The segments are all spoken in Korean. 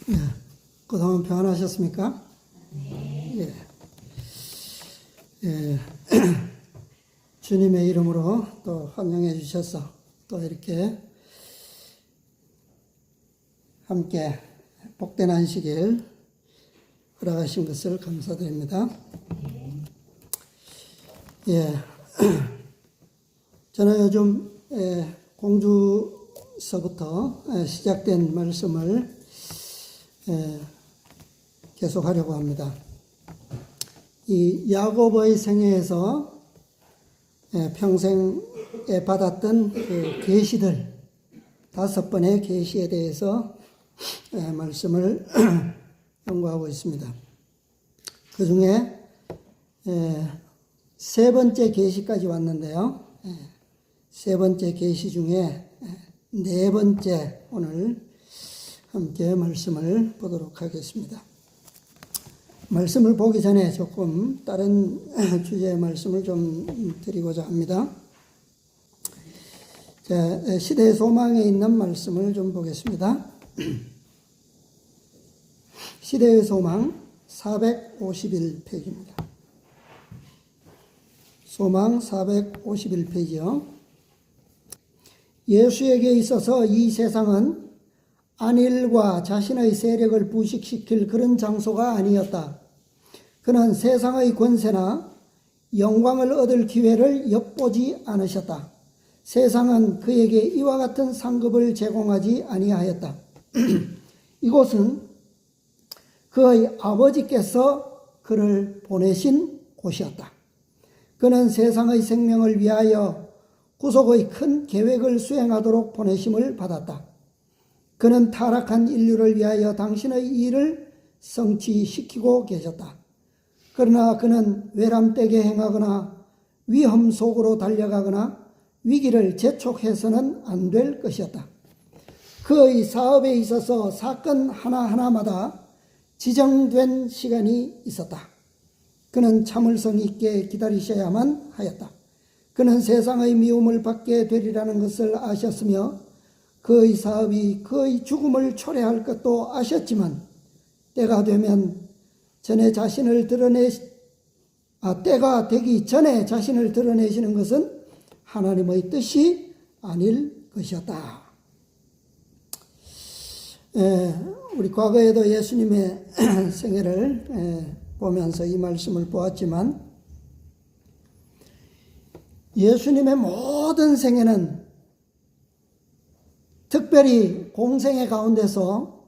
예, 그동안 평안하셨습니까? 예. 예. 주님의 이름으로 또 환영해 주셔서 또 이렇게 함께 복된 안식일 허락하신 것을 감사드립니다. 예. 저는 요즘 공주서부터 시작된 말씀을 계속하려고 합니다. 이 야고보의 생애에서 평생에 받았던 그 계시들 5번의 계시에 대해서 말씀을 연구하고 있습니다. 그 중에 3번째 계시까지 왔는데요. 3번째 계시 중에 4번째 오늘 함께 말씀을 보도록 하겠습니다. 말씀을 보기 전에 조금 다른 주제의 말씀을 좀 드리고자 합니다. 자, 시대의 소망에 있는 말씀을 좀 보겠습니다. 시대의 소망 451페이지입니다. 소망 451페이지요. 예수에게 있어서 이 세상은 안일과 자신의 세력을 부식시킬 그런 장소가 아니었다. 그는 세상의 권세나 영광을 얻을 기회를 엿보지 않으셨다. 세상은 그에게 이와 같은 상급을 제공하지 아니하였다. 이곳은 그의 아버지께서 그를 보내신 곳이었다. 그는 세상의 생명을 위하여 구속의 큰 계획을 수행하도록 보내심을 받았다. 그는 타락한 인류를 위하여 당신의 일을 성취시키고 계셨다. 그러나 그는 외람되게 행하거나 위험 속으로 달려가거나 위기를 재촉해서는 안 될 것이었다. 그의 사업에 있어서 사건 하나하나마다 지정된 시간이 있었다. 그는 참을성 있게 기다리셔야만 하였다. 그는 세상의 미움을 받게 되리라는 것을 아셨으며 그의 사업이 그의 죽음을 초래할 것도 아셨지만 때가 되면 때가 되기 전에 자신을 드러내시는 것은 하나님의 뜻이 아닐 것이었다. 우리 과거에도 예수님의 생애를 보면서 이 말씀을 보았지만 예수님의 모든 생애는 특별히 공생애 가운데서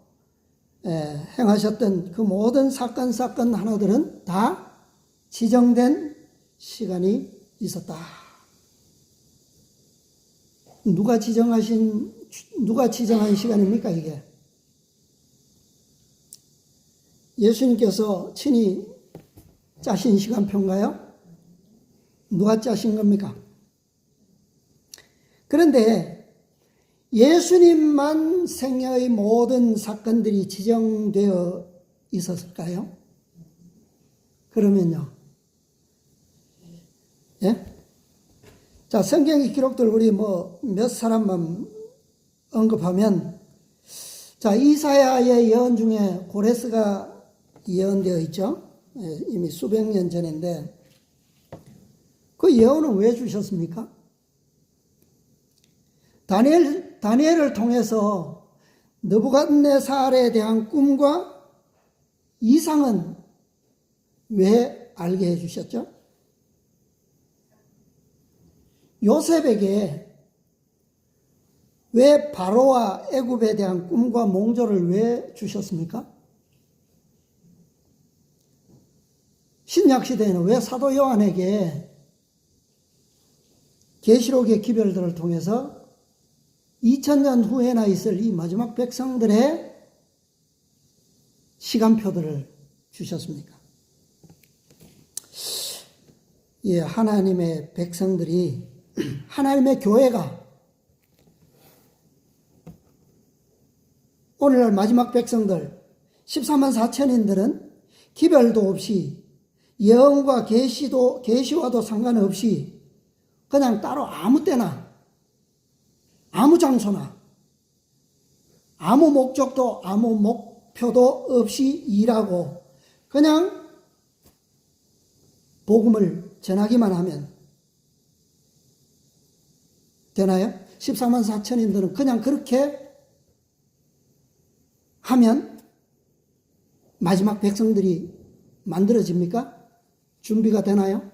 행하셨던 그 모든 사건 하나들은 다 지정된 시간이 있었다. 누가 지정한 시간입니까, 이게? 예수님께서 친히 짜신 시간표인가요? 누가 짜신 겁니까? 그런데 예수님만 생애의 모든 사건들이 지정되어 있었을까요? 그러면요. 예? 자, 성경의 기록들 우리 몇 사람만 언급하면, 자, 이사야의 예언 중에 고레스가 예언되어 있죠. 이미 수백 년 전인데, 그 예언은 왜 주셨습니까? 다니엘을 통해서 느부갓네살에 대한 꿈과 이상은 왜 알게 해주셨죠? 요셉에게 왜 바로와 애굽에 대한 꿈과 몽조를 왜 주셨습니까? 신약시대에는 왜 사도 요한에게 계시록의 기별들을 통해서 2000년 후에나 있을 이 마지막 백성들의 시간표들을 주셨습니까? 예, 하나님의 백성들이, 하나님의 교회가 오늘날 마지막 백성들 14만 4천인들은 기별도 없이 예언과 계시와도 상관없이 그냥 따로 아무 때나 아무 장소나 아무 목적도 아무 표도 없이 일하고 그냥 복음을 전하기만 하면 되나요? 14만 4천인들은 그냥 그렇게 하면 마지막 백성들이 만들어집니까? 준비가 되나요?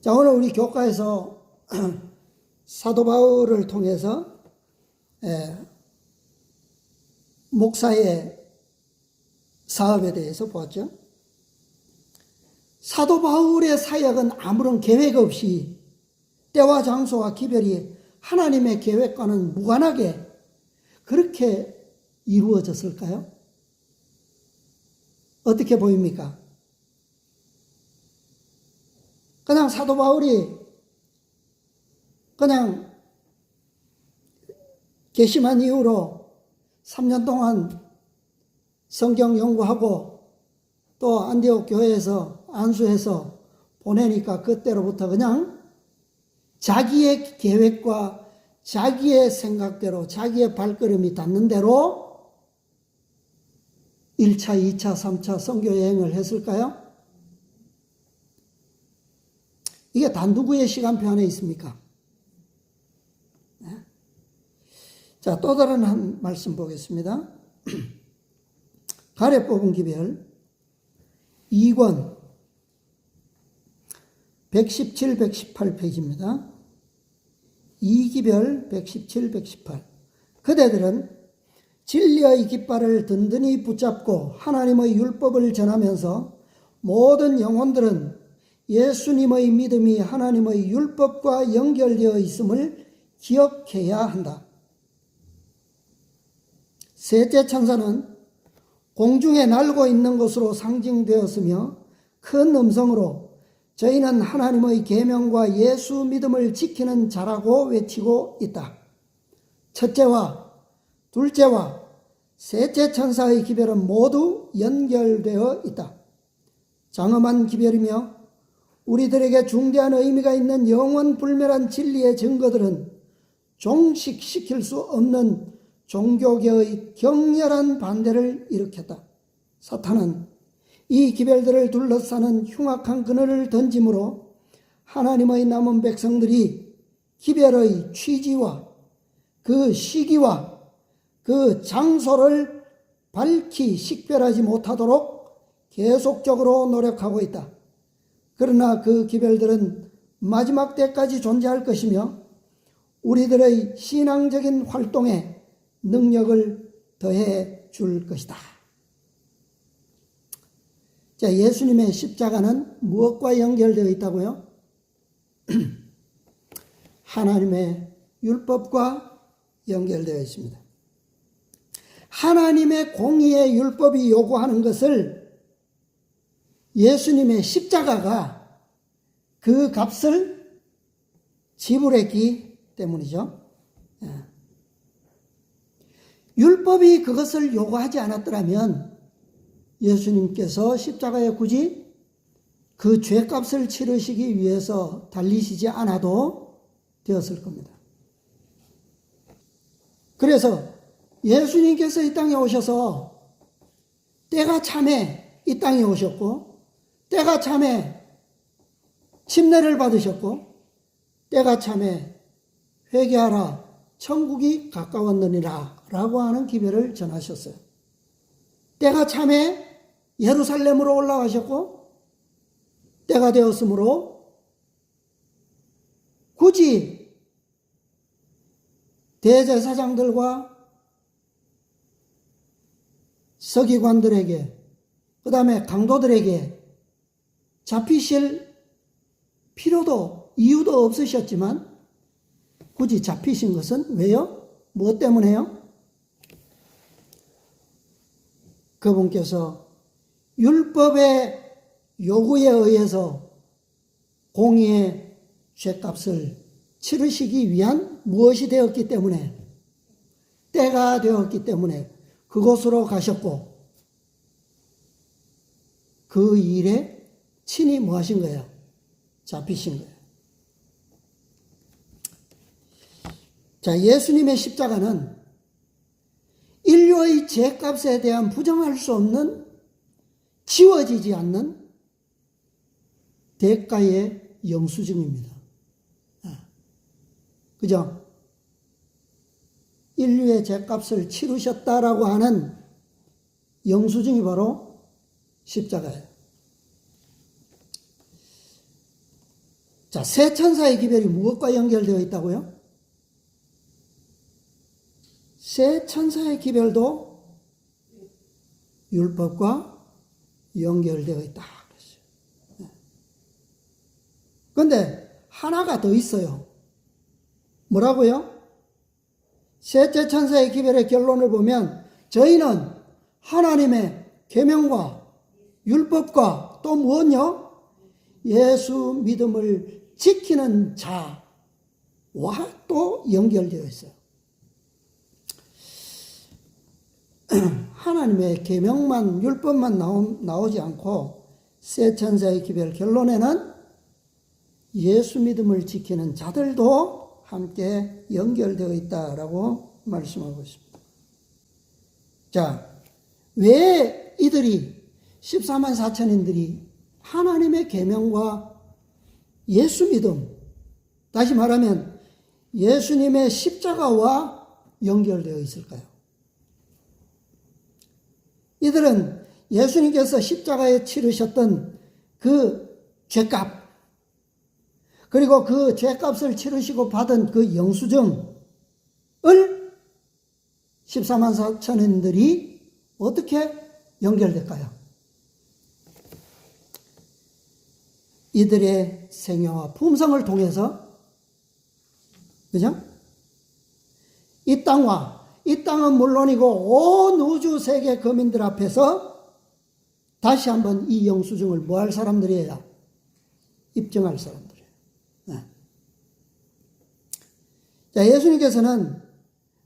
자, 오늘 우리 교과에서 사도 바울을 통해서 목사의 사업에 대해서 보았죠. 사도 바울의 사역은 아무런 계획 없이 때와 장소와 기별이 하나님의 계획과는 무관하게 그렇게 이루어졌을까요? 어떻게 보입니까? 그냥 사도 바울이 그냥 개심한 이후로 3년 동안 성경 연구하고 또 안디옥 교회에서 안수해서 보내니까 그때로부터 그냥 자기의 계획과 자기의 생각대로 자기의 발걸음이 닿는 대로 1차, 2차, 3차 선교 여행을 했을까요? 이게 다 누구의 시간표 안에 있습니까? 네. 자, 또 다른 한 말씀 보겠습니다. 가래 뽑은 기별 2권 117, 118페이지입니다. 2기별 117, 118. 그대들은 진리의 깃발을 든든히 붙잡고 하나님의 율법을 전하면서 모든 영혼들은 예수님의 믿음이 하나님의 율법과 연결되어 있음을 기억해야 한다. 셋째 천사는 공중에 날고 있는 것으로 상징되었으며 큰 음성으로 저희는 하나님의 계명과 예수 믿음을 지키는 자라고 외치고 있다. 첫째와 둘째와 셋째 천사의 기별은 모두 연결되어 있다. 장엄한 기별이며 우리들에게 중대한 의미가 있는 영원 불멸한 진리의 증거들은 종식시킬 수 없는 종교계의 격렬한 반대를 일으켰다. 사탄은 이 기별들을 둘러싸는 흉악한 그늘을 던짐으로 하나님의 남은 백성들이 기별의 취지와 그 시기와 그 장소를 밝히 식별하지 못하도록 계속적으로 노력하고 있다. 그러나 그 기별들은 마지막 때까지 존재할 것이며 우리들의 신앙적인 활동에 능력을 더해 줄 것이다. 자, 예수님의 십자가는 무엇과 연결되어 있다고요? 하나님의 율법과 연결되어 있습니다. 하나님의 공의의 율법이 요구하는 것을 예수님의 십자가가 그 값을 지불했기 때문이죠. 율법이 그것을 요구하지 않았더라면 예수님께서 십자가에 굳이 그 죄값을 치르시기 위해서 달리시지 않아도 되었을 겁니다. 그래서 예수님께서 이 땅에 오셔서 때가 참에 이 땅에 오셨고 때가 참에 침례를 받으셨고 때가 참에 회개하라 천국이 가까웠느니라 라고 하는 기별을 전하셨어요. 때가 참에 예루살렘으로 올라가셨고 때가 되었으므로 굳이 대제사장들과 서기관들에게 그 다음에 강도들에게 잡히실 필요도 이유도 없으셨지만 굳이 잡히신 것은 왜요? 무엇 때문에요? 그분께서 율법의 요구에 의해서 공의의 죄값을 치르시기 위한 무엇이 되었기 때문에 때가 되었기 때문에 그곳으로 가셨고 그 일에 친히 뭐 하신 거예요? 잡히신 거예요. 자, 예수님의 십자가는 인류의 죄값에 대한 부정할 수 없는, 지워지지 않는 대가의 영수증입니다. 그죠? 인류의 죄값을 치르셨다라고 하는 영수증이 바로 십자가예요. 자, 세 천사의 기별이 무엇과 연결되어 있다고요? 세 천사의 기별도 율법과 연결되어 있다. 그런데 하나가 더 있어요. 뭐라고요? 셋째 천사의 기별의 결론을 보면 저희는 하나님의 계명과 율법과 또 무엇요? 예수 믿음을 지키는 자와 또 연결되어 있어요. 하나님의 계명만, 율법만 나오지 않고 세 천사의 기별 결론에는 예수 믿음을 지키는 자들도 함께 연결되어 있다라고 말씀하고 있습니다. 자, 왜 이들이 14만 4천인들이 하나님의 계명과 예수 믿음, 다시 말하면 예수님의 십자가와 연결되어 있을까요? 이들은 예수님께서 십자가에 치르셨던 그 죄값, 그리고 그 죄값을 치르시고 받은 그 영수증을 14만 4천인들이 어떻게 연결될까요? 이들의 생애와 품성을 통해서, 그죠? 이 땅은 물론이고 온 우주 세계 거민들 앞에서 다시 한번 이 영수증을 뭐 할 사람들이에요? 입증할 사람들이에요. 네. 자, 예수님께서는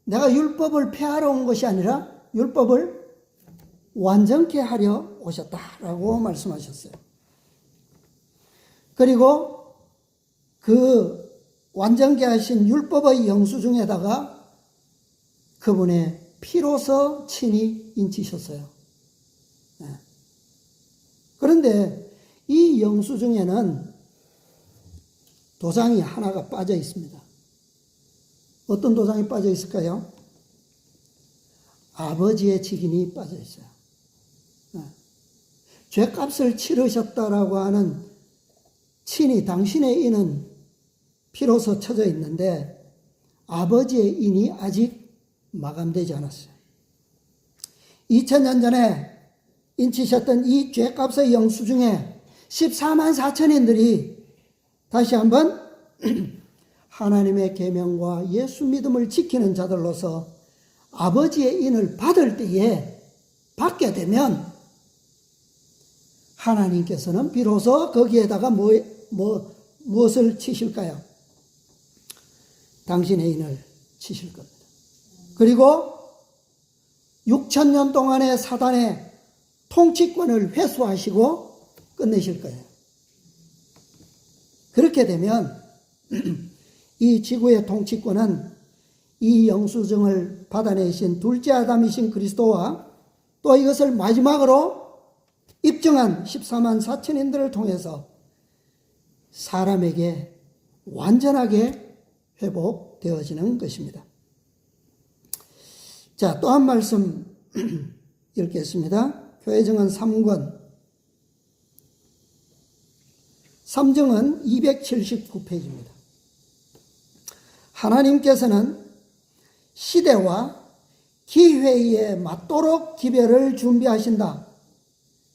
내가 율법을 폐하러 온 것이 아니라 율법을 완전케 하려 오셨다라고 말씀하셨어요. 그리고 그 완전케 하신 율법의 영수증에다가 그분의 피로서 친히 인치셨어요. 네. 그런데 이 영수증에는 도장이 하나가 빠져 있습니다. 어떤 도장이 빠져 있을까요? 아버지의 직인이 빠져 있어요. 네. 죄값을 치르셨다라고 하는 친히 당신의 인은 피로서 쳐져 있는데 아버지의 인이 아직 마감되지 않았어요. 2000년 전에 인치셨던 이 죄값의 영수증에 14만 4천인들이 다시 한번 하나님의 계명과 예수 믿음을 지키는 자들로서 아버지의 인을 받을 때에 받게 되면 하나님께서는 비로소 거기에다가 무엇을 치실까요? 당신의 인을 치실 겁니다. 그리고 6,000년 동안의 사단의 통치권을 회수하시고 끝내실 거예요. 그렇게 되면 이 지구의 통치권은 이 영수증을 받아내신 둘째 아담이신 그리스도와 또 이것을 마지막으로 입증한 14만 4천인들을 통해서 사람에게 완전하게 회복되어지는 것입니다. 자, 또 한 말씀 읽겠습니다. 교회증언 3권 3정은 279페이지입니다. 하나님께서는 시대와 기회에 맞도록 기별을 준비하신다.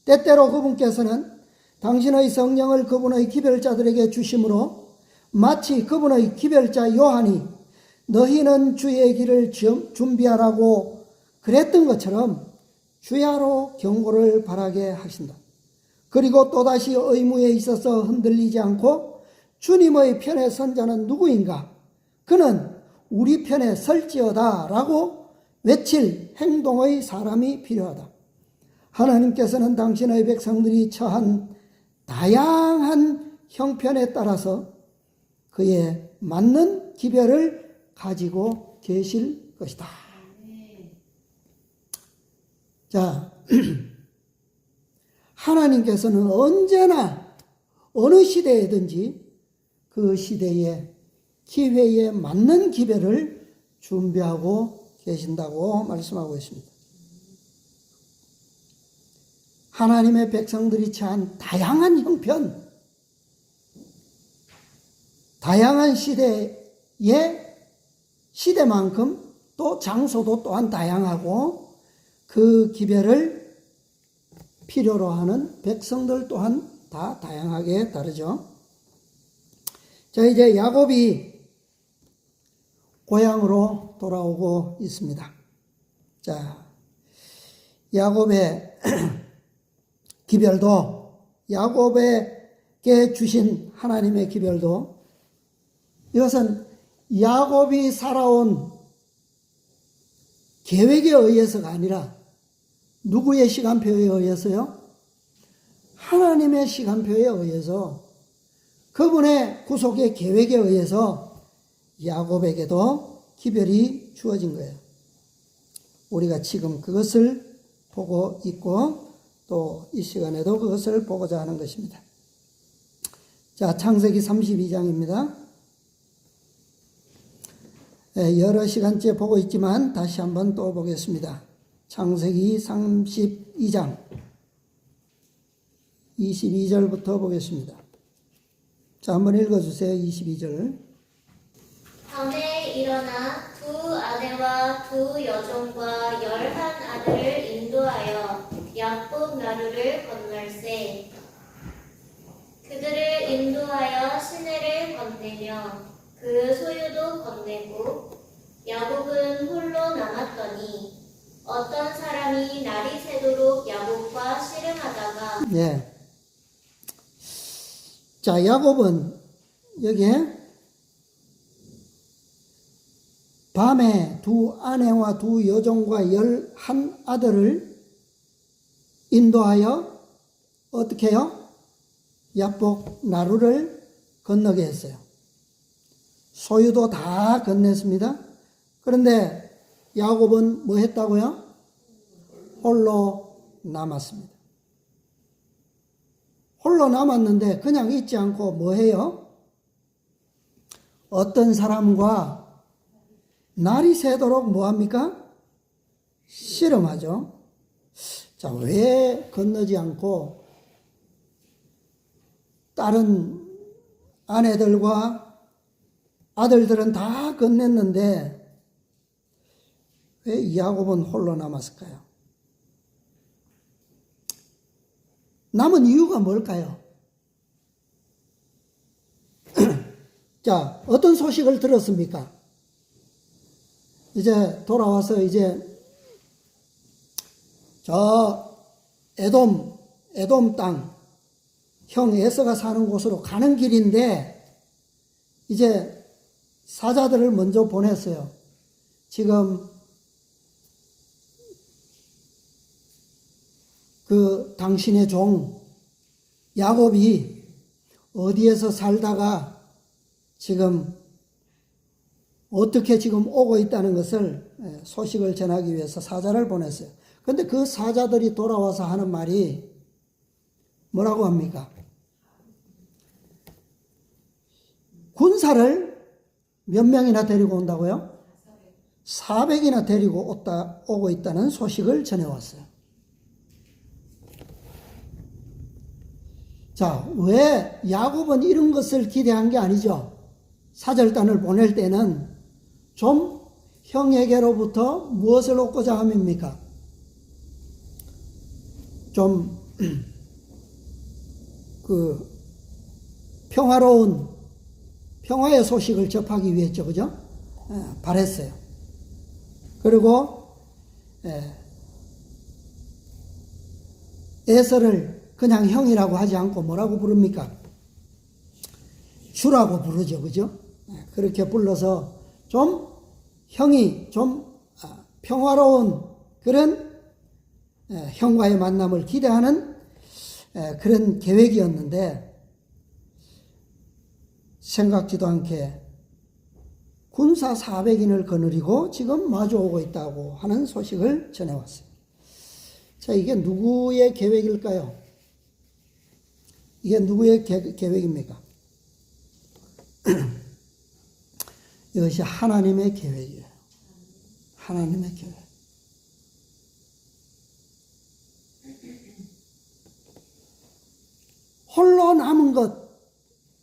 때때로 그분께서는 당신의 성령을 그분의 기별자들에게 주심으로 마치 그분의 기별자 요한이 너희는 주의 길을 준비하라고 그랬던 것처럼 주야로 경고를 바라게 하신다. 그리고 또다시 의무에 있어서 흔들리지 않고 주님의 편에 선 자는 누구인가? 그는 우리 편에 설지어다 라고 외칠 행동의 사람이 필요하다. 하나님께서는 당신의 백성들이 처한 다양한 형편에 따라서 그에 맞는 기별을 가지고 계실 것이다. 자, 하나님께서는 언제나 어느 시대에든지 그 시대의 기회에 맞는 기별을 준비하고 계신다고 말씀하고 있습니다. 하나님의 백성들이 처한 다양한 형편, 다양한 시대의 시대만큼 또 장소도 또한 다양하고 그 기별을 필요로 하는 백성들 또한 다 다양하게 다르죠. 자, 이제 야곱이 고향으로 돌아오고 있습니다. 자, 야곱의 기별도, 야곱에게 주신 하나님의 기별도, 이것은 야곱이 살아온 계획에 의해서가 아니라 누구의 시간표에 의해서요? 하나님의 시간표에 의해서, 그분의 구속의 계획에 의해서 야곱에게도 기별이 주어진 거예요. 우리가 지금 그것을 보고 있고 또 이 시간에도 그것을 보고자 하는 것입니다. 자, 창세기 32장입니다. 여러 시간째 보고 있지만 다시 한번 또 보겠습니다. 창세기 32장 22절부터 보겠습니다. 자, 한번 읽어주세요. 22절. 밤에 일어나 두 아내와 두 여종과 11아들을 인도하여 야곱 나루를 건널세. 그들을 인도하여 시내를 건네며 그 소유도 건네고 야곱은 홀로 남았더니 어떤 사람이 날이 새도록 야곱과 씨름하다가 예. 자, 야곱은 여기에 밤에 두 아내와 두 여종과 11아들을 인도하여 어떻게 해요? 야복 나루를 건너게 했어요. 소유도 다 건넸습니다. 그런데 야곱은 뭐 했다고요? 홀로 남았습니다. 홀로 남았는데 그냥 있지 않고 뭐 해요? 어떤 사람과 날이 새도록 뭐 합니까? 씨름하죠. 자, 왜 건너지 않고 다른 아내들과 아들들은 다 건넸는데 왜 야곱은 홀로 남았을까요? 남은 이유가 뭘까요? 자, 어떤 소식을 들었습니까? 이제 돌아와서 이제 저 에돔 땅, 형 에서가 사는 곳으로 가는 길인데 이제 사자들을 먼저 보냈어요. 지금 그 당신의 종 야곱이 어디에서 살다가 지금 어떻게 지금 오고 있다는 것을 소식을 전하기 위해서 사자를 보냈어요. 그런데 그 사자들이 돌아와서 하는 말이 뭐라고 합니까? 군사를 몇 명이나 데리고 온다고요? 400이나 데리고 오고 있다는 소식을 전해왔어요. 자, 왜 야곱은 이런 것을 기대한 게 아니죠? 사절단을 보낼 때는 좀 형에게로부터 무엇을 얻고자 함입니까? 좀 그 평화의 소식을 접하기 위했죠, 그죠? 바랬어요. 그리고 에서를 그냥 형이라고 하지 않고 뭐라고 부릅니까? 주라고 부르죠, 그죠? 그렇게 불러서 좀 형이 좀 평화로운 그런 형과의 만남을 기대하는 그런 계획이었는데 생각지도 않게 군사 400인을 거느리고 지금 마주오고 있다고 하는 소식을 전해왔어요. 자, 이게 누구의 계획일까요? 이게 누구의 계획입니까? 이것이 하나님의 계획이에요. 하나님의 계획. 홀로 남은 것,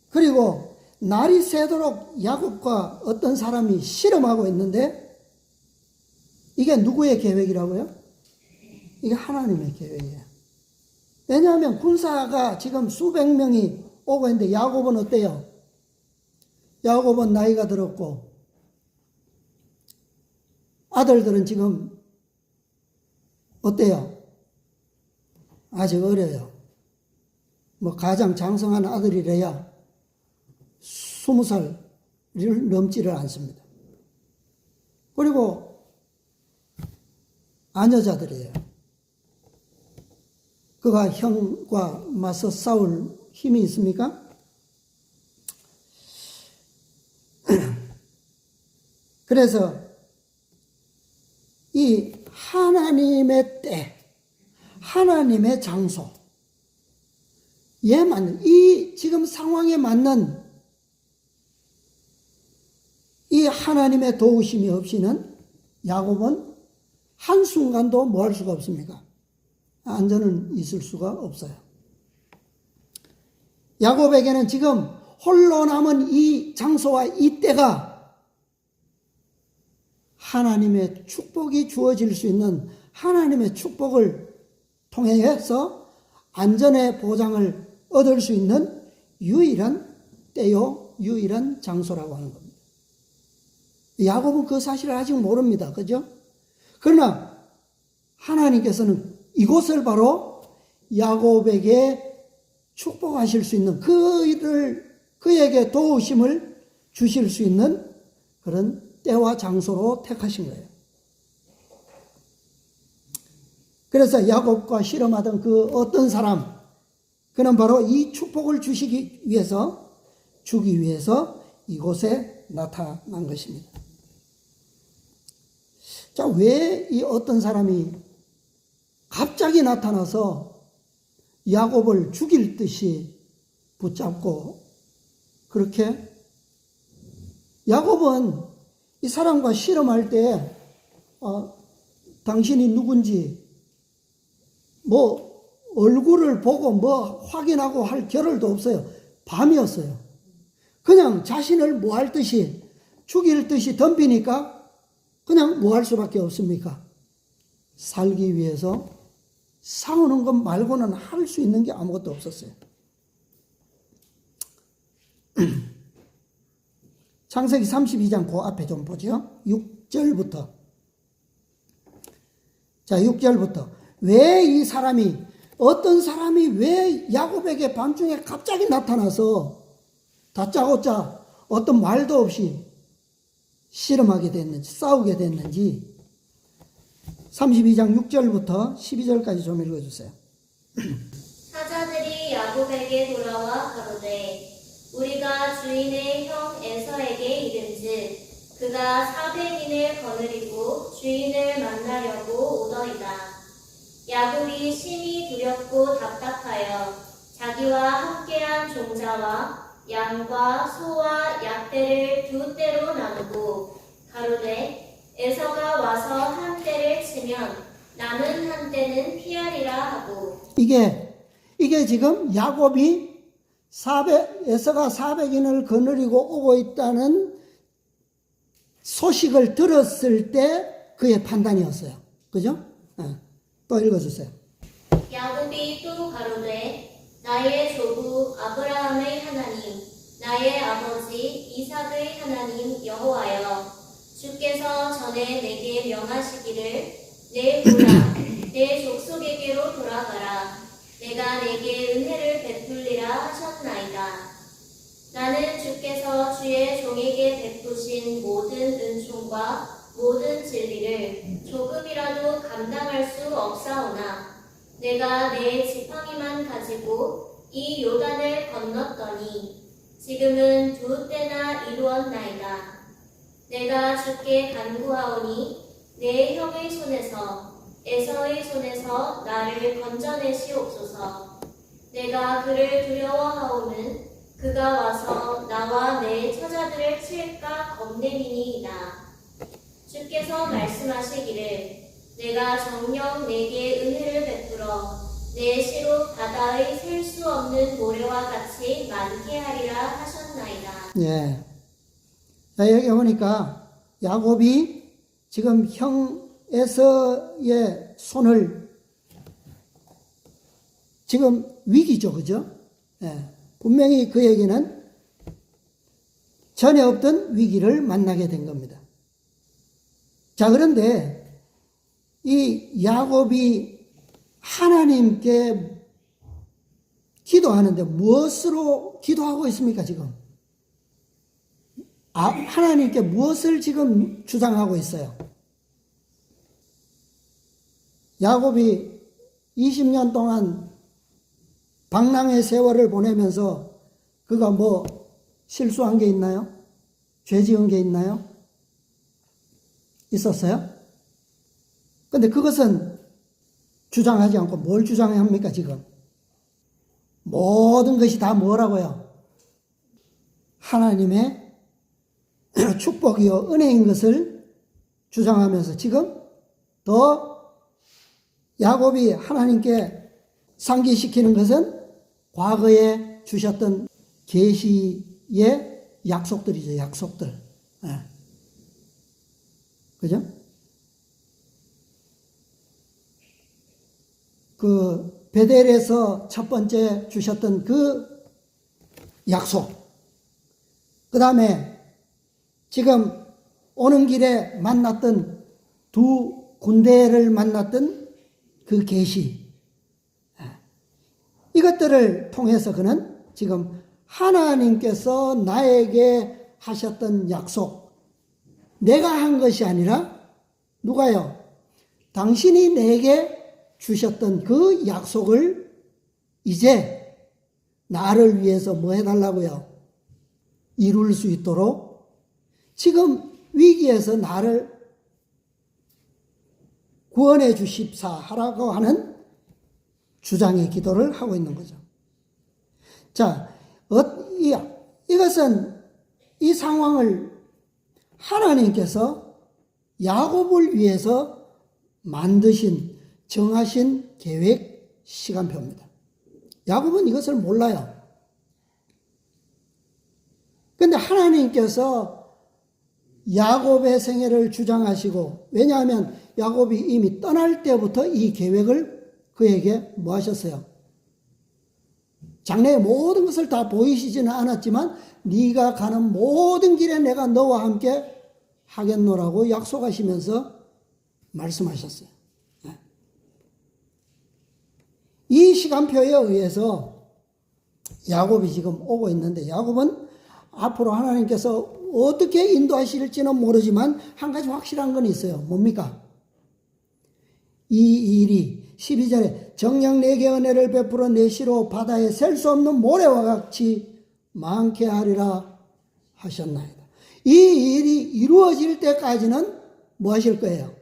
그리고 날이 새도록 야곱과 어떤 사람이 씨름하고 있는데, 이게 누구의 계획이라고요? 이게 하나님의 계획이에요. 왜냐하면 군사가 지금 수백 명이 오고 있는데, 야곱은 어때요? 야곱은 나이가 들었고, 아들들은 지금 어때요? 아직 어려요. 뭐 가장 장성한 아들이래야 20살을 넘지를 않습니다. 그리고 아녀자들이에요. 그가 형과 맞서 싸울 힘이 있습니까? 그래서 이 하나님의 때, 하나님의 장소, 이 지금 상황에 맞는 이 하나님의 도우심이 없이는 야곱은 한순간도 뭐 할 수가 없습니까? 안전은 있을 수가 없어요. 야곱에게는 지금 홀로 남은 이 장소와 이 때가 하나님의 축복이 주어질 수 있는, 하나님의 축복을 통해서 안전의 보장을 얻을 수 있는 유일한 때요, 유일한 장소라고 하는 겁니다. 야곱은 그 사실을 아직 모릅니다. 그죠? 그러나 하나님께서는 이곳을 바로 야곱에게 축복하실 수 있는, 그에게 도우심을 주실 수 있는 그런 때와 장소로 택하신 거예요. 그래서 야곱과 씨름하던 그 어떤 사람, 그는 바로 이 축복을 주기 위해서 이곳에 나타난 것입니다. 자, 왜 이 어떤 사람이 갑자기 나타나서 야곱을 죽일 듯이 붙잡고 그렇게, 야곱은 이 사람과 씨름할 때 당신이 누군지 뭐 얼굴을 보고 뭐 확인하고 할 겨를도 없어요. 밤이었어요. 그냥 자신을 뭐 할 듯이, 죽일 듯이 덤비니까 그냥 뭐 할 수밖에 없습니까? 살기 위해서 싸우는 것 말고는 할 수 있는 게 아무것도 없었어요. 창세기 32장 그 앞에 좀 보죠. 6절부터. 자, 6절부터. 왜 이 사람이, 어떤 사람이 왜 야곱에게 밤중에 갑자기 나타나서 다짜고짜 어떤 말도 없이 씨름하게 됐는지, 싸우게 됐는지 32장 6절부터 12절까지 좀 읽어주세요. 사자들이 야곱에게 돌아와 가로되 우리가 주인의 형 에서에게 이른즉 그가 400인을 거느리고 주인을 만나려고 오더이다. 야곱이 심히 두렵고 답답하여 자기와 함께한 종자와 양과 소와 약대를 두 떼로 나누고 가로되 에서가 와서 한 떼를 치면 남은 한 떼는 피하리라 하고. 이게 지금 야곱이 에서가 400인을 거느리고 오고 있다는 소식을 들었을 때 그의 판단이었어요. 그죠? 또 읽어주세요. 야곱이 또 가로되 나의 조부 아브라함의 하나님, 나의 아버지 이삭의 하나님 여호와여, 주께서 전에 내게 명하시기를 내일보라 내 족속에게로 돌아가라. 내가 내게 은혜를 베풀리라 하셨나이다. 나는 주께서 주의 종에게 베푸신 모든 은총과 모든 진리를 조금이라도 감당할 수 없사오나 내가 내 지팡이만 가지고 이 요단을 건넜더니 지금은 두 때나 이루었나이다. 내가 주께 간구하오니 내 형의 손에서 에서의 손에서 나를 건져내시옵소서. 내가 그를 두려워하오는 그가 와서 나와 내 처자들을 칠까 겁내니이다. 주께서 말씀하시기를 내가 정녕 내게 은혜를 베풀어 내 시로 바다의 셀 수 없는 모래와 같이 많게 하리라 하셨나이다. 예. 자, 여기 보니까 야곱이 지금 형 에서의 손을 지금 위기죠, 그죠? 예. 분명히 그에게는 전에 없던 위기를 만나게 된 겁니다. 자, 그런데 이 야곱이 하나님께 기도하는데 무엇으로 기도하고 있습니까, 지금? 하나님께 무엇을 지금 주장하고 있어요? 야곱이 20년 동안 방랑의 세월을 보내면서 그가 뭐 실수한 게 있나요? 죄 지은 게 있나요? 있었어요? 근데 그것은 주장하지 않고 뭘 주장해야 합니까, 지금? 모든 것이 다 뭐라고요? 하나님의 축복이요, 은혜인 것을 주장하면서 지금 더 야곱이 하나님께 상기시키는 것은 과거에 주셨던 계시의 약속들이죠, 약속들. 예. 그죠? 그 베델에서 첫 번째 주셨던 그 약속. 그 다음에 지금 오는 길에 만났던 두 군대를 만났던 그 계시. 이것들을 통해서 그는 지금 하나님께서 나에게 하셨던 약속, 내가 한 것이 아니라 누가요? 당신이 내게 주셨던 그 약속을 이제 나를 위해서 뭐 해달라고요? 이룰 수 있도록 지금 위기에서 나를 구원해 주십사 하라고 하는 주장의 기도를 하고 있는 거죠. 자, 이것은 이 상황을 하나님께서 야곱을 위해서 만드신, 정하신 계획 시간표입니다. 야곱은 이것을 몰라요. 그런데 하나님께서 야곱의 생애를 주장하시고, 왜냐하면 야곱이 이미 떠날 때부터 이 계획을 그에게 뭐 하셨어요? 장래의 모든 것을 다 보이시지는 않았지만 네가 가는 모든 길에 내가 너와 함께 하겠노라고 약속하시면서 말씀하셨어요. 이 시간표에 의해서 야곱이 지금 오고 있는데, 야곱은 앞으로 하나님께서 어떻게 인도하실지는 모르지만 한 가지 확실한 건 있어요. 뭡니까? 이 일이 12절에 정녕 내게 은혜를 베풀어 내 시로 바다에 셀 수 없는 모래와 같이 많게 하리라 하셨나이다. 이 일이 이루어질 때까지는 뭐 하실 거예요?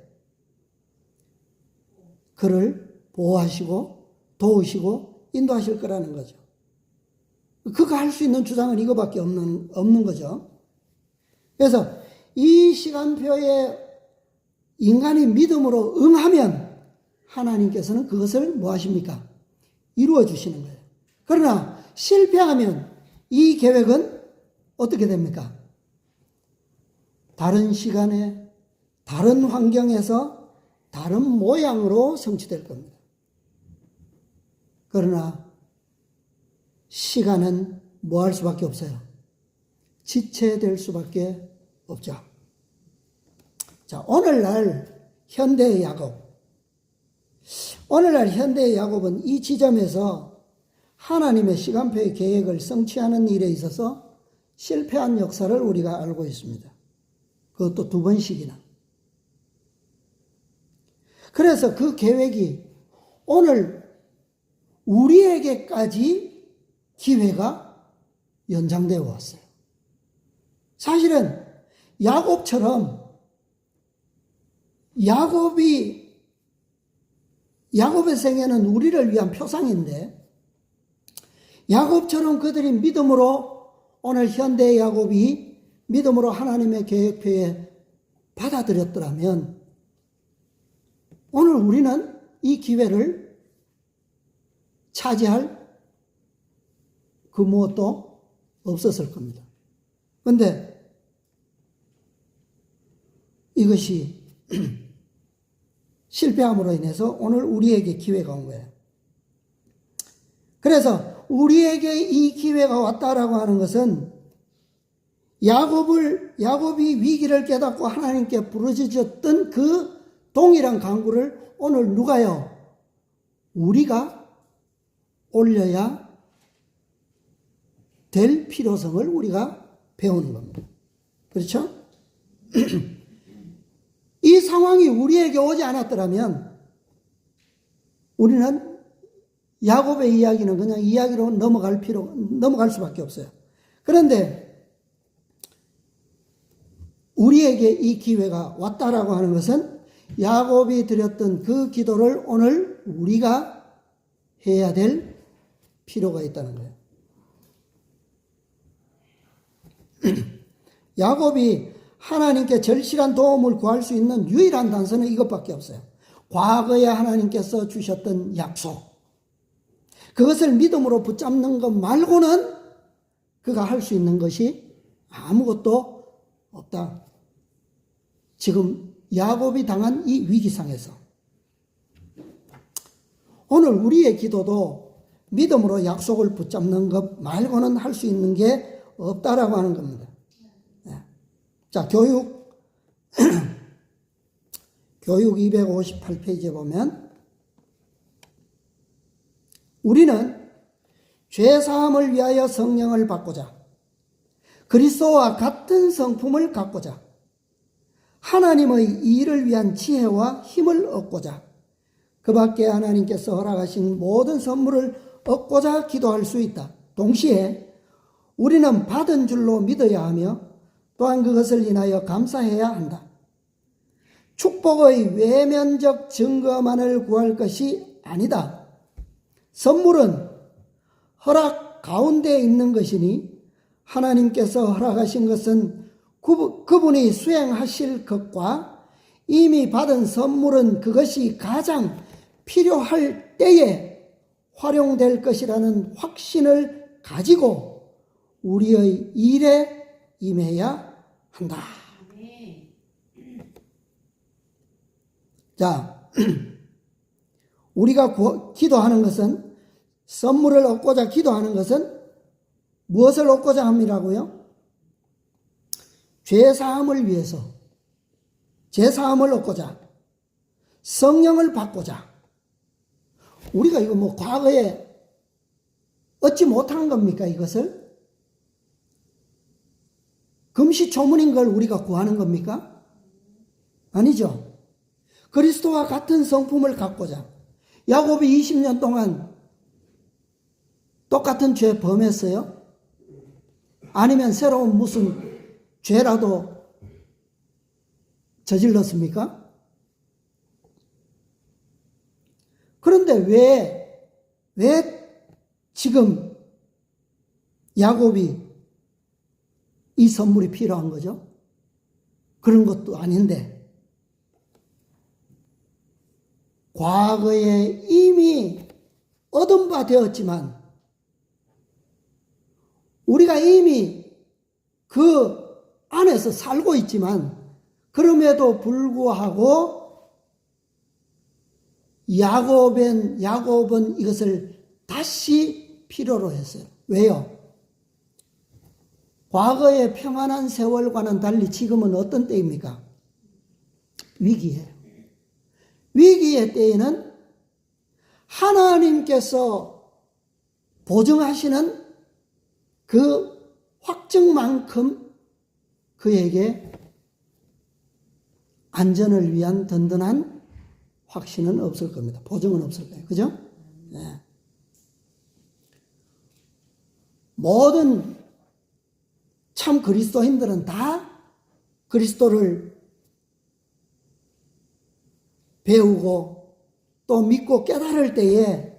그를 보호하시고 도우시고 인도하실 거라는 거죠. 그가 할 수 있는 주장은 이거밖에 없는 거죠. 그래서 이 시간표에 인간이 믿음으로 응하면 하나님께서는 그것을 뭐 하십니까? 이루어 주시는 거예요. 그러나 실패하면 이 계획은 어떻게 됩니까? 다른 시간에, 다른 환경에서, 다른 모양으로 성취될 겁니다. 그러나 시간은 뭐 할 수밖에 없어요? 지체될 수밖에 없죠. 자, 오늘날 현대의 야곱은 이 지점에서 하나님의 시간표의 계획을 성취하는 일에 있어서 실패한 역사를 우리가 알고 있습니다. 그것도 2번씩이나. 그래서 그 계획이 오늘 우리에게까지 기회가 연장되어 왔어요. 사실은 야곱처럼 야곱이 야곱의 생애는 우리를 위한 표상인데, 야곱처럼 그들이 믿음으로 오늘 현대의 야곱이 믿음으로 하나님의 계획표에 받아들였더라면 오늘 우리는 이 기회를 차지할 그 무엇도 없었을 겁니다. 그런데 이것이 실패함으로 인해서 오늘 우리에게 기회가 온 거예요. 그래서 우리에게 이 기회가 왔다라고 하는 것은 야곱이 위기를 깨닫고 하나님께 부르짖었던 그 동일한 간구를 오늘 누가요? 우리가 올려야 될 필요성을 우리가 배우는 겁니다. 그렇죠? 이 상황이 우리에게 오지 않았더라면 우리는 야곱의 이야기는 그냥 이야기로 넘어갈 수밖에 없어요. 그런데 우리에게 이 기회가 왔다라고 하는 것은 야곱이 드렸던 그 기도를 오늘 우리가 해야 될 필요가 있다는 거예요. 야곱이 하나님께 절실한 도움을 구할 수 있는 유일한 단서는 이것밖에 없어요. 과거에 하나님께서 주셨던 약속. 그것을 믿음으로 붙잡는 것 말고는 그가 할 수 있는 것이 아무것도 없다. 지금 야곱이 당한 이 위기상에서 오늘 우리의 기도도 믿음으로 약속을 붙잡는 것 말고는 할 수 있는 게 없다라고 하는 겁니다. 자, 교육 258페이지에 보면 우리는 죄사함을 위하여 성령을 받고자 그리스도와 같은 성품을 갖고자 하나님의 일을 위한 지혜와 힘을 얻고자 그 밖에 하나님께서 허락하신 모든 선물을 얻고자 기도할 수 있다. 동시에 우리는 받은 줄로 믿어야 하며 또한 그것을 인하여 감사해야 한다. 축복의 외면적 증거만을 구할 것이 아니다. 선물은 허락 가운데 있는 것이니 하나님께서 허락하신 것은 그분이 수행하실 것과 이미 받은 선물은 그것이 가장 필요할 때에 활용될 것이라는 확신을 가지고 우리의 일에 임해야 한다. 자, 우리가 기도하는 것은 선물을 얻고자 기도하는 것은 무엇을 얻고자 합니다고요? 죄사함을 위해서, 죄사함을 얻고자, 성령을 받고자. 우리가 이거 뭐 과거에 얻지 못한 겁니까, 이것을? 금시초문인 걸 우리가 구하는 겁니까? 아니죠. 그리스도와 같은 성품을 갖고자. 야곱이 20년 동안 똑같은 죄 범했어요? 아니면 새로운 무슨 죄라도 저질렀습니까? 그런데 왜 지금 야곱이 이 선물이 필요한 거죠? 그런 것도 아닌데 과거에 이미 얻은 바 되었지만 우리가 이미 그 안에서 살고 있지만 그럼에도 불구하고 야곱은 이것을 다시 필요로 했어요. 왜요? 과거의 평안한 세월과는 달리 지금은 어떤 때입니까? 위기예요. 위기의 때에는 하나님께서 보증하시는 그 확증만큼 그에게 안전을 위한 든든한 확신은 없을 겁니다. 보증은 없을 거예요. 그죠? 네. 모든 참 그리스도인들은 다 그리스도를 배우고 또 믿고 깨달을 때에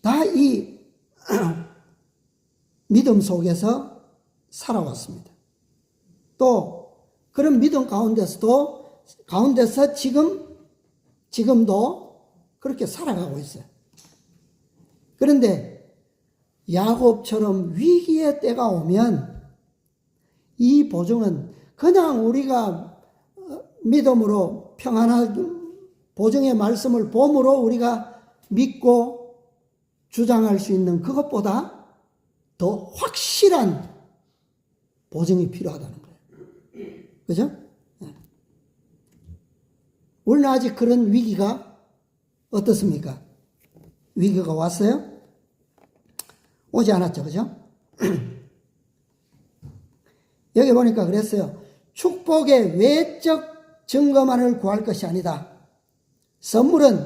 다 이 믿음 속에서 살아왔습니다. 또 그런 믿음 가운데서 지금도 그렇게 살아가고 있어요. 그런데 야곱처럼 위기의 때가 오면 이 보증은 그냥 우리가 믿음으로 평안한 보증의 말씀을 봄으로 우리가 믿고 주장할 수 있는 그것보다 더 확실한 보증이 필요하다는 거예요. 그죠? 우리는 아직 그런 위기가 어떻습니까? 위기가 왔어요? 오지 않았죠. 그죠? 여기 보니까 그랬어요. 축복의 외적 증거만을 구할 것이 아니다. 선물은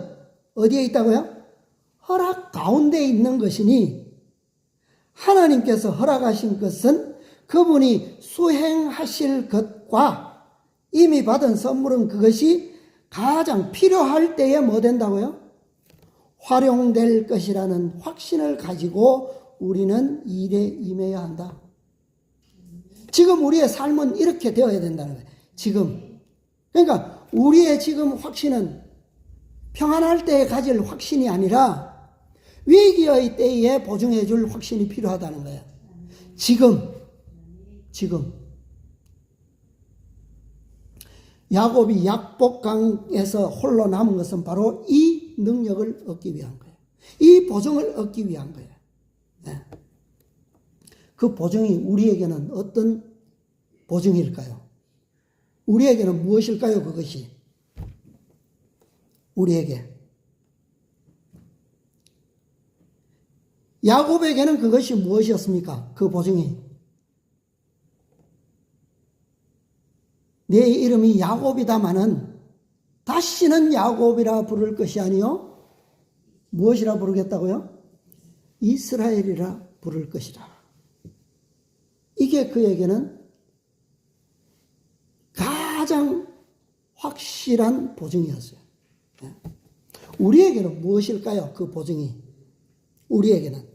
어디에 있다고요? 허락 가운데 있는 것이니 하나님께서 허락하신 것은 그분이 수행하실 것과 이미 받은 선물은 그것이 가장 필요할 때에 뭐 된다고요? 활용될 것이라는 확신을 가지고 우리는 일에 임해야 한다. 지금 우리의 삶은 이렇게 되어야 된다는 거예요. 지금. 그러니까 우리의 지금 확신은 평안할 때에 가질 확신이 아니라 위기의 때에 보증해 줄 확신이 필요하다는 거예요. 지금. 야곱이 약복강에서 홀로 남은 것은 바로 이 능력을 얻기 위한 거예요. 이 보증을 얻기 위한 거예요. 네. 그 보증이 우리에게는 어떤 보증일까요? 우리에게는 무엇일까요? 그것이 우리에게 야곱에게는 그것이 무엇이었습니까? 그 보증이 내 이름이 야곱이다마는 다시는 야곱이라 부를 것이 아니요 무엇이라 부르겠다고요? 이스라엘이라 부를 것이라. 이게 그에게는 가장 확실한 보증이었어요. 우리에게는 무엇일까요? 그 보증이 우리에게는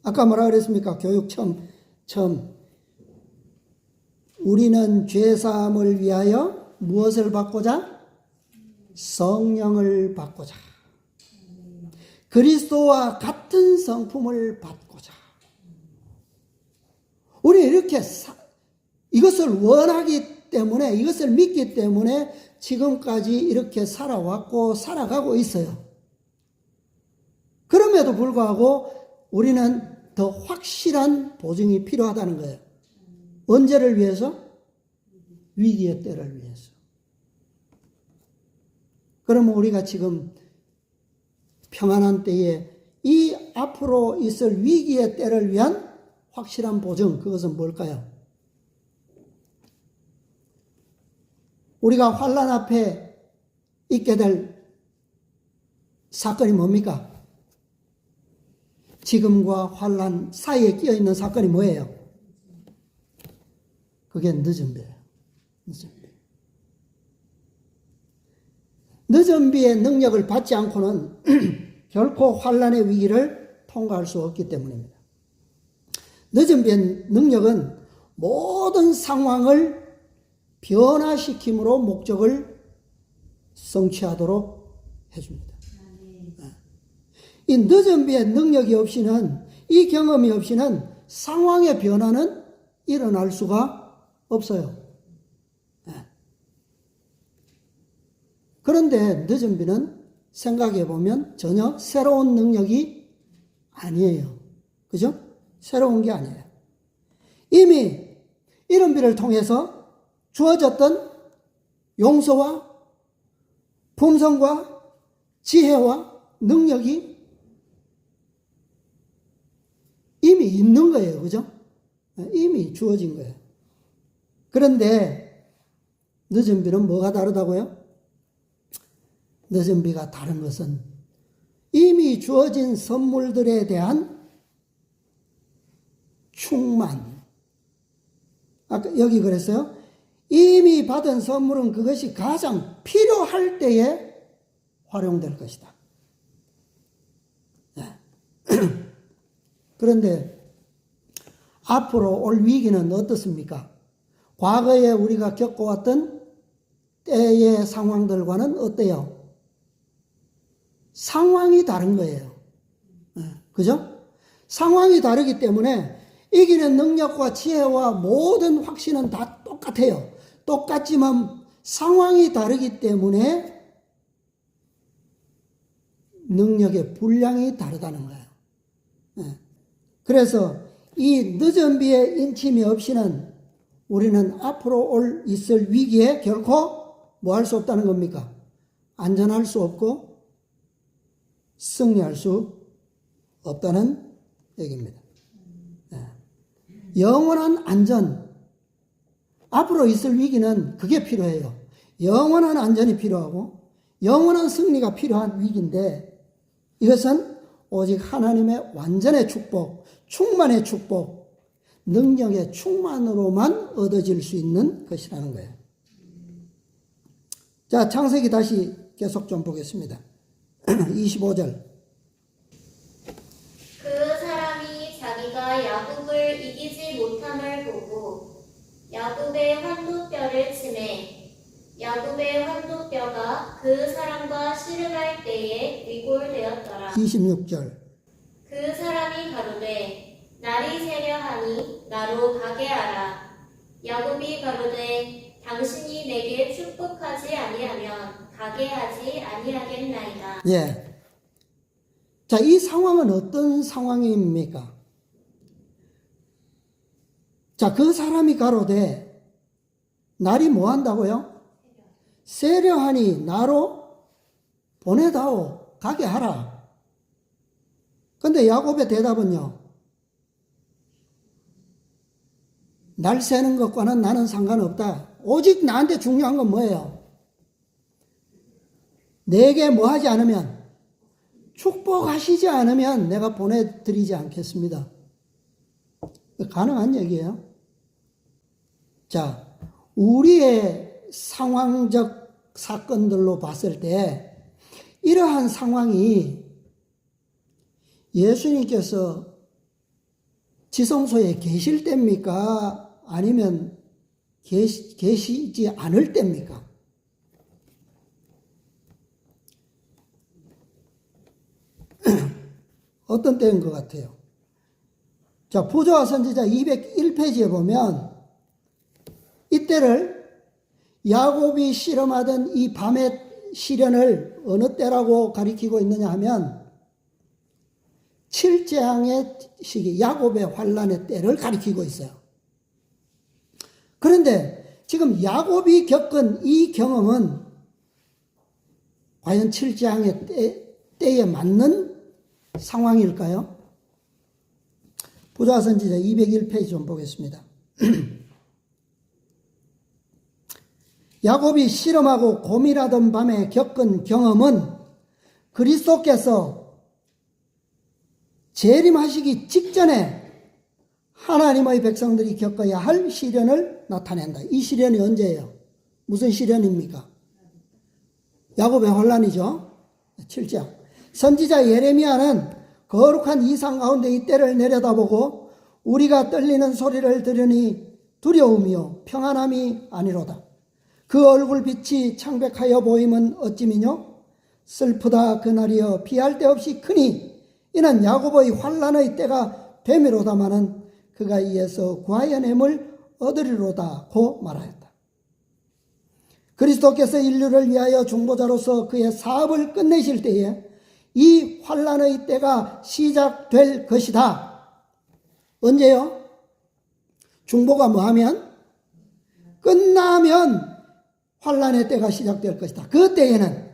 아까 뭐라 그랬습니까? 교육 처음 우리는 죄사함을 위하여 무엇을 받고자? 성령을 받고자 그리스도와 같은 성품을 받고자 우리 이렇게 이것을 원하기 때문에 이것을 믿기 때문에 지금까지 이렇게 살아왔고 살아가고 있어요. 그럼에도 불구하고 우리는 더 확실한 보증이 필요하다는 거예요. 언제를 위해서? 위기의 때를 위해서. 그러면 우리가 지금 평안한 때에 이 앞으로 있을 위기의 때를 위한 확실한 보증, 그것은 뭘까요? 우리가 환난 앞에 있게 될 사건이 뭡니까? 지금과 환난 사이에 끼어 있는 사건이 뭐예요? 그게 늦은 비예요. 늦은 비의 능력을 받지 않고는 결코 환난의 위기를 통과할 수 없기 때문입니다. 늦은 비의 능력은 모든 상황을 변화시킴으로 목적을 성취하도록 해줍니다. 이 늦은 비의 능력이 없이는 이 경험이 없이는 상황의 변화는 일어날 수가 없어요. 그런데 늦은 비는 생각해 보면 전혀 새로운 능력이 아니에요. 그죠? 새로운 게 아니에요. 이미 이른 비를 통해서 주어졌던 용서와 품성과 지혜와 능력이 이미 있는 거예요. 그죠? 이미 주어진 거예요. 그런데 늦은 비는 뭐가 다르다고요? 늦은 비가 다른 것은 이미 주어진 선물들에 대한 충만. 아까 여기 그랬어요. 이미 받은 선물은 그것이 가장 필요할 때에 활용될 것이다. 네. 그런데 앞으로 올 위기는 어떻습니까? 과거에 우리가 겪어왔던 때의 상황들과는 어때요? 상황이 다른 거예요. 그죠? 상황이 다르기 때문에 이기는 능력과 지혜와 모든 확신은 다 똑같아요. 똑같지만 상황이 다르기 때문에 능력의 분량이 다르다는 거예요. 그래서 이 늦은 비의 인침이 없이는 우리는 앞으로 있을 위기에 결코 뭐 할 수 없다는 겁니까? 안전할 수 없고 승리할 수 없다는 얘기입니다. 영원한 안전, 앞으로 있을 위기는 그게 필요해요. 영원한 안전이 필요하고 영원한 승리가 필요한 위기인데 이것은 오직 하나님의 완전의 축복, 충만의 축복, 능력의 충만으로만 얻어질 수 있는 것이라는 거예요. 자, 창세기 다시 계속 좀 보겠습니다. 25절. 그 사람이 자기가 야곱을 이기지 못함을 보고 야곱의 환도뼈를 치매 야곱의 환도뼈가 그 사람과 씨름할 때에 위골되었더라. 26절. 그 사람이 가로되 날이 새려하니 나로 가게 하라. 야곱이 가로되 당신이 내게 축복하지 아니하면 가게 하지 아니하겠나이다. 예. 자, 이 상황은 어떤 상황입니까? 자, 그 사람이 가로되 날이 뭐 한다고요? 세려하니 나로 보내다오, 가게 하라. 근데 야곱의 대답은요, 날 세는 것과는 나는 상관없다. 오직 나한테 중요한 건 뭐예요? 내게 뭐 하지 않으면, 축복하시지 않으면 내가 보내드리지 않겠습니다. 가능한 얘기예요. 자, 우리의 상황적 사건들로 봤을 때 이러한 상황이 예수님께서 지성소에 계실 때입니까? 아니면 계시지 않을 때입니까? 어떤 때인 것 같아요? 자, 부조와 선지자 201페이지에 보면 이때를 야곱이 실험하던 이 밤의 시련을 어느 때라고 가리키고 있느냐 하면 7재앙의 시기, 야곱의 환란의 때를 가리키고 있어요. 그런데 지금 야곱이 겪은 이 경험은 과연 7재앙의 때에 맞는 상황일까요? 부조와 선지자 201페이지 좀 보겠습니다. 야곱이 실험하고 고민하던 밤에 겪은 경험은 그리스도께서 재림하시기 직전에 하나님의 백성들이 겪어야 할 시련을 나타낸다. 이 시련이 언제예요? 무슨 시련입니까? 야곱의 환란이죠. 7장. 선지자 예레미야는 거룩한 이상 가운데 이 때를 내려다보고 우리가 떨리는 소리를 들으니 두려움이요 평안함이 아니로다. 그 얼굴 빛이 창백하여 보임은 어찌미뇨? 슬프다 그날이여 피할 데 없이 크니 이는 야곱의 환란의 때가 되미로다마는 그가 이에서 구하여냄을 얻으리로다 고 말하였다. 그리스도께서 인류를 위하여 중보자로서 그의 사업을 끝내실 때에 이 환란의 때가 시작될 것이다. 언제요? 중보가 뭐하면? 끝나면 환란의 때가 시작될 것이다. 그 때에는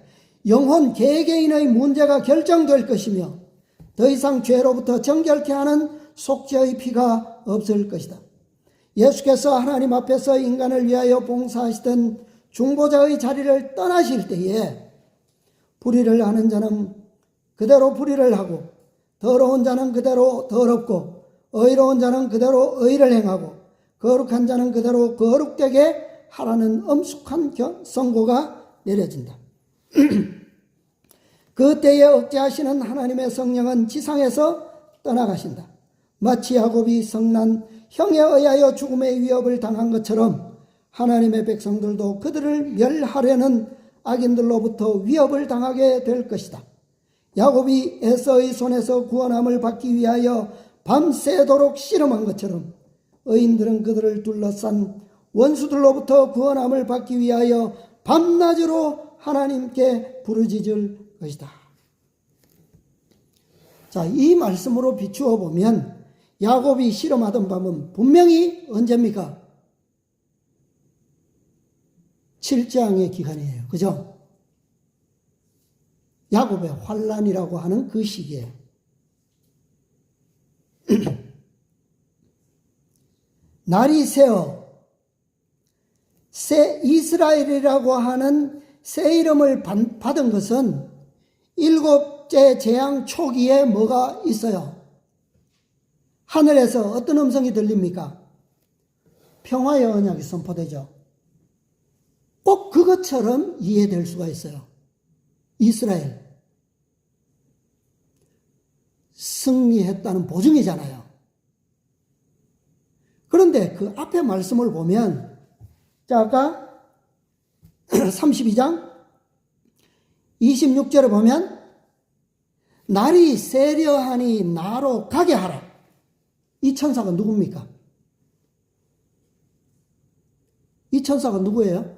영혼 개개인의 문제가 결정될 것이며 더 이상 죄로부터 정결케 하는 속죄의 피가 없을 것이다. 예수께서 하나님 앞에서 인간을 위하여 봉사하시던 중보자의 자리를 떠나실 때에 불의를 하는 자는 그대로 불의를 하고 더러운 자는 그대로 더럽고 의로운 자는 그대로 의를 행하고 거룩한 자는 그대로 거룩되게 하라는 엄숙한 선고가 내려진다. 그때에 억제하시는 하나님의 성령은 지상에서 떠나가신다. 마치 야곱이 성난 형에 의하여 죽음의 위협을 당한 것처럼 하나님의 백성들도 그들을 멸하려는 악인들로부터 위협을 당하게 될 것이다. 야곱이 에서의 손에서 구원함을 받기 위하여 밤새도록 씨름한 것처럼 의인들은 그들을 둘러싼 원수들로부터 구원함을 받기 위하여 밤낮으로 하나님께 부르짖을 것이다. 자, 이 말씀으로 비추어 보면 야곱이 씨름하던 밤은 분명히 언제입니까? 7장의 기간이에요. 그죠? 야곱의 환란이라고 하는 그 시기에 날이 새어 새 이스라엘이라고 하는 새 이름을 받은 것은 일곱째 재앙 초기에 뭐가 있어요? 하늘에서 어떤 음성이 들립니까? 평화의 언약이 선포되죠. 꼭 그것처럼 이해될 수가 있어요. 이스라엘 승리했다는 보증이잖아요. 그런데 그 앞에 말씀을 보면, 자, 아까 32장 26절에 보면 날이 세려하니 나로 가게 하라. 이 천사가 누굽니까? 이 천사가 누구예요?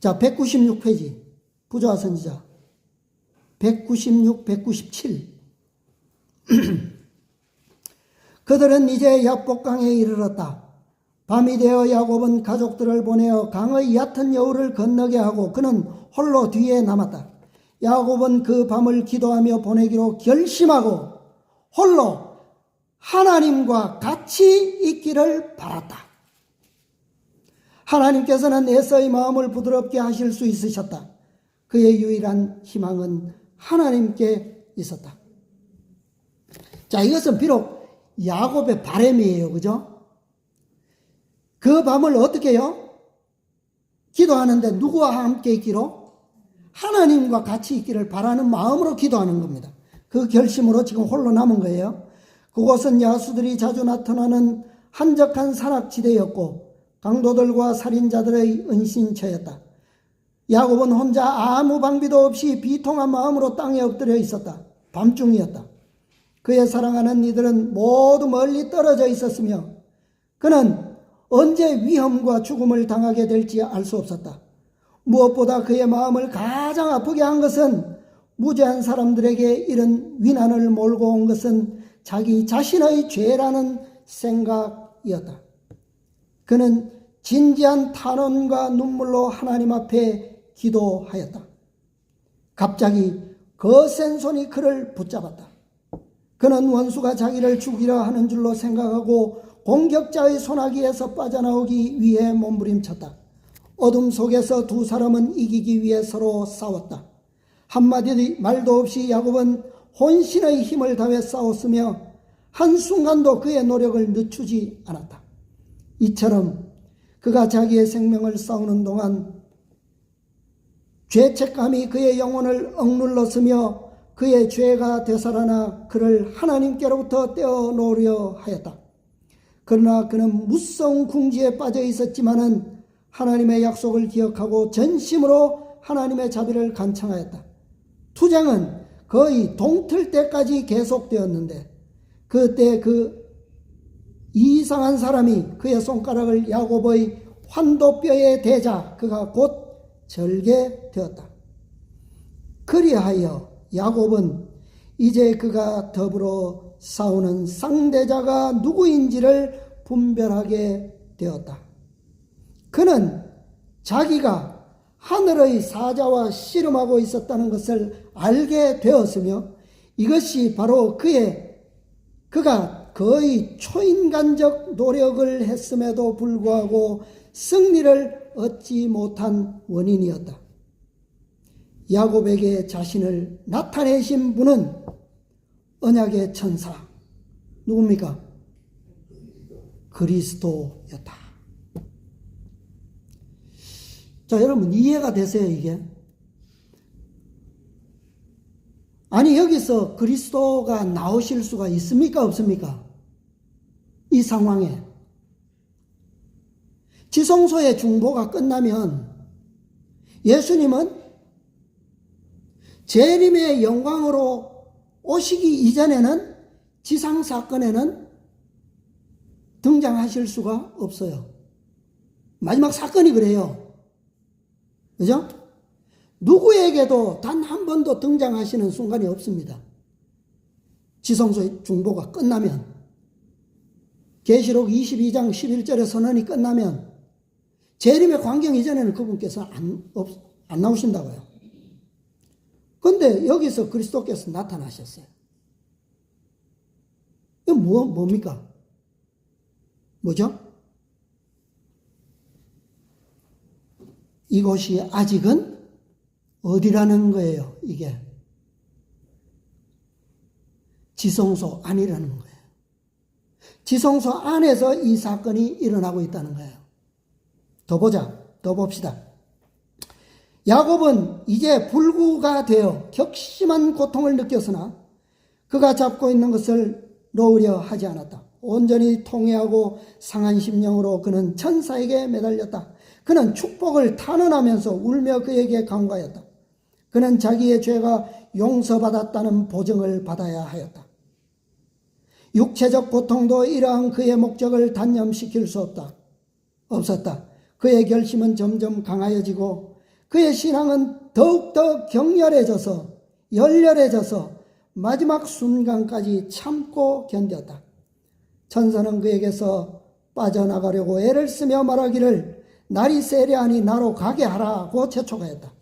자, 196페이지 부조화 선지자 196, 197 그들은 이제 야복강에 이르렀다. 밤이 되어 야곱은 가족들을 보내어 강의 얕은 여울을 건너게 하고 그는 홀로 뒤에 남았다. 야곱은 그 밤을 기도하며 보내기로 결심하고 홀로 하나님과 같이 있기를 바랐다. 하나님께서는 에서의 마음을 부드럽게 하실 수 있으셨다. 그의 유일한 희망은 하나님께 있었다. 자, 이것은 비록 야곱의 바람이에요. 그죠? 그 밤을 어떻게 해요? 기도하는데 누구와 함께 있기로? 하나님과 같이 있기를 바라는 마음으로 기도하는 겁니다. 그 결심으로 지금 홀로 남은 거예요. 그곳은 야수들이 자주 나타나는 한적한 산악지대였고 강도들과 살인자들의 은신처였다. 야곱은 혼자 아무 방비도 없이 비통한 마음으로 땅에 엎드려 있었다. 밤중이었다. 그의 사랑하는 이들은 모두 멀리 떨어져 있었으며 그는 언제 위험과 죽음을 당하게 될지 알 수 없었다. 무엇보다 그의 마음을 가장 아프게 한 것은 무죄한 사람들에게 이런 위난을 몰고 온 것은 자기 자신의 죄라는 생각이었다. 그는 진지한 탄원과 눈물로 하나님 앞에 기도하였다. 갑자기 거센 손이 그를 붙잡았다. 그는 원수가 자기를 죽이려 하는 줄로 생각하고 공격자의 손아귀에서 빠져나오기 위해 몸부림쳤다. 어둠 속에서 두 사람은 이기기 위해 서로 싸웠다. 한마디 말도 없이 야곱은 혼신의 힘을 다해 싸웠으며 한순간도 그의 노력을 늦추지 않았다. 이처럼 그가 자기의 생명을 싸우는 동안 죄책감이 그의 영혼을 억눌렀으며 그의 죄가 되살아나 그를 하나님께로부터 떼어놓으려 하였다. 그러나 그는 무서운 궁지에 빠져 있었지만은 하나님의 약속을 기억하고 전심으로 하나님의 자비를 간청하였다. 투쟁은 거의 동틀 때까지 계속되었는데 그때 그 이상한 사람이 그의 손가락을 야곱의 환도뼈에 대자 그가 곧 절개되었다. 그리하여 야곱은 이제 그가 더불어 싸우는 상대자가 누구인지를 분별하게 되었다. 그는 자기가 하늘의 사자와 씨름하고 있었다는 것을 알게 되었으며 이것이 바로 그가 거의 초인간적 노력을 했음에도 불구하고 승리를 얻지 못한 원인이었다. 야곱에게 자신을 나타내신 분은 언약의 천사 누굽니까? 그리스도였다. 자, 여러분 이해가 되세요, 이게? 아니, 여기서 그리스도가 나오실 수가 있습니까, 없습니까? 이 상황에. 지성소의 중보가 끝나면 예수님은 재림의 영광으로 오시기 이전에는 지상 사건에는 등장하실 수가 없어요. 마지막 사건이 그래요. 그죠? 누구에게도 단 한 번도 등장하시는 순간이 없습니다. 지성소의 중보가 끝나면, 계시록 22장 11절의 선언이 끝나면 재림의 광경 이전에는 그분께서 안 나오신다고요. 그런데 여기서 그리스도께서 나타나셨어요. 이거 뭡니까? 뭐죠? 이곳이 아직은 어디라는 거예요, 이게? 지성소 안이라는 거예요. 지성소 안에서 이 사건이 일어나고 있다는 거예요. 더 보자. 더 봅시다. 야곱은 이제 불구가 되어 격심한 고통을 느꼈으나 그가 잡고 있는 것을 놓으려 하지 않았다. 온전히 통회하고 상한 심령으로 그는 천사에게 매달렸다. 그는 축복을 탄원하면서 울며 그에게 간구하였다. 그는 자기의 죄가 용서받았다는 보증을 받아야 하였다. 육체적 고통도 이러한 그의 목적을 단념시킬 수 없었다. 그의 결심은 점점 강하여지고 그의 신앙은 더욱더 격렬해져서 열렬해져서 마지막 순간까지 참고 견뎠다. 천사는 그에게서 빠져나가려고 애를 쓰며 말하기를 날이 세려하니 나로 가게 하라고 재촉하였다.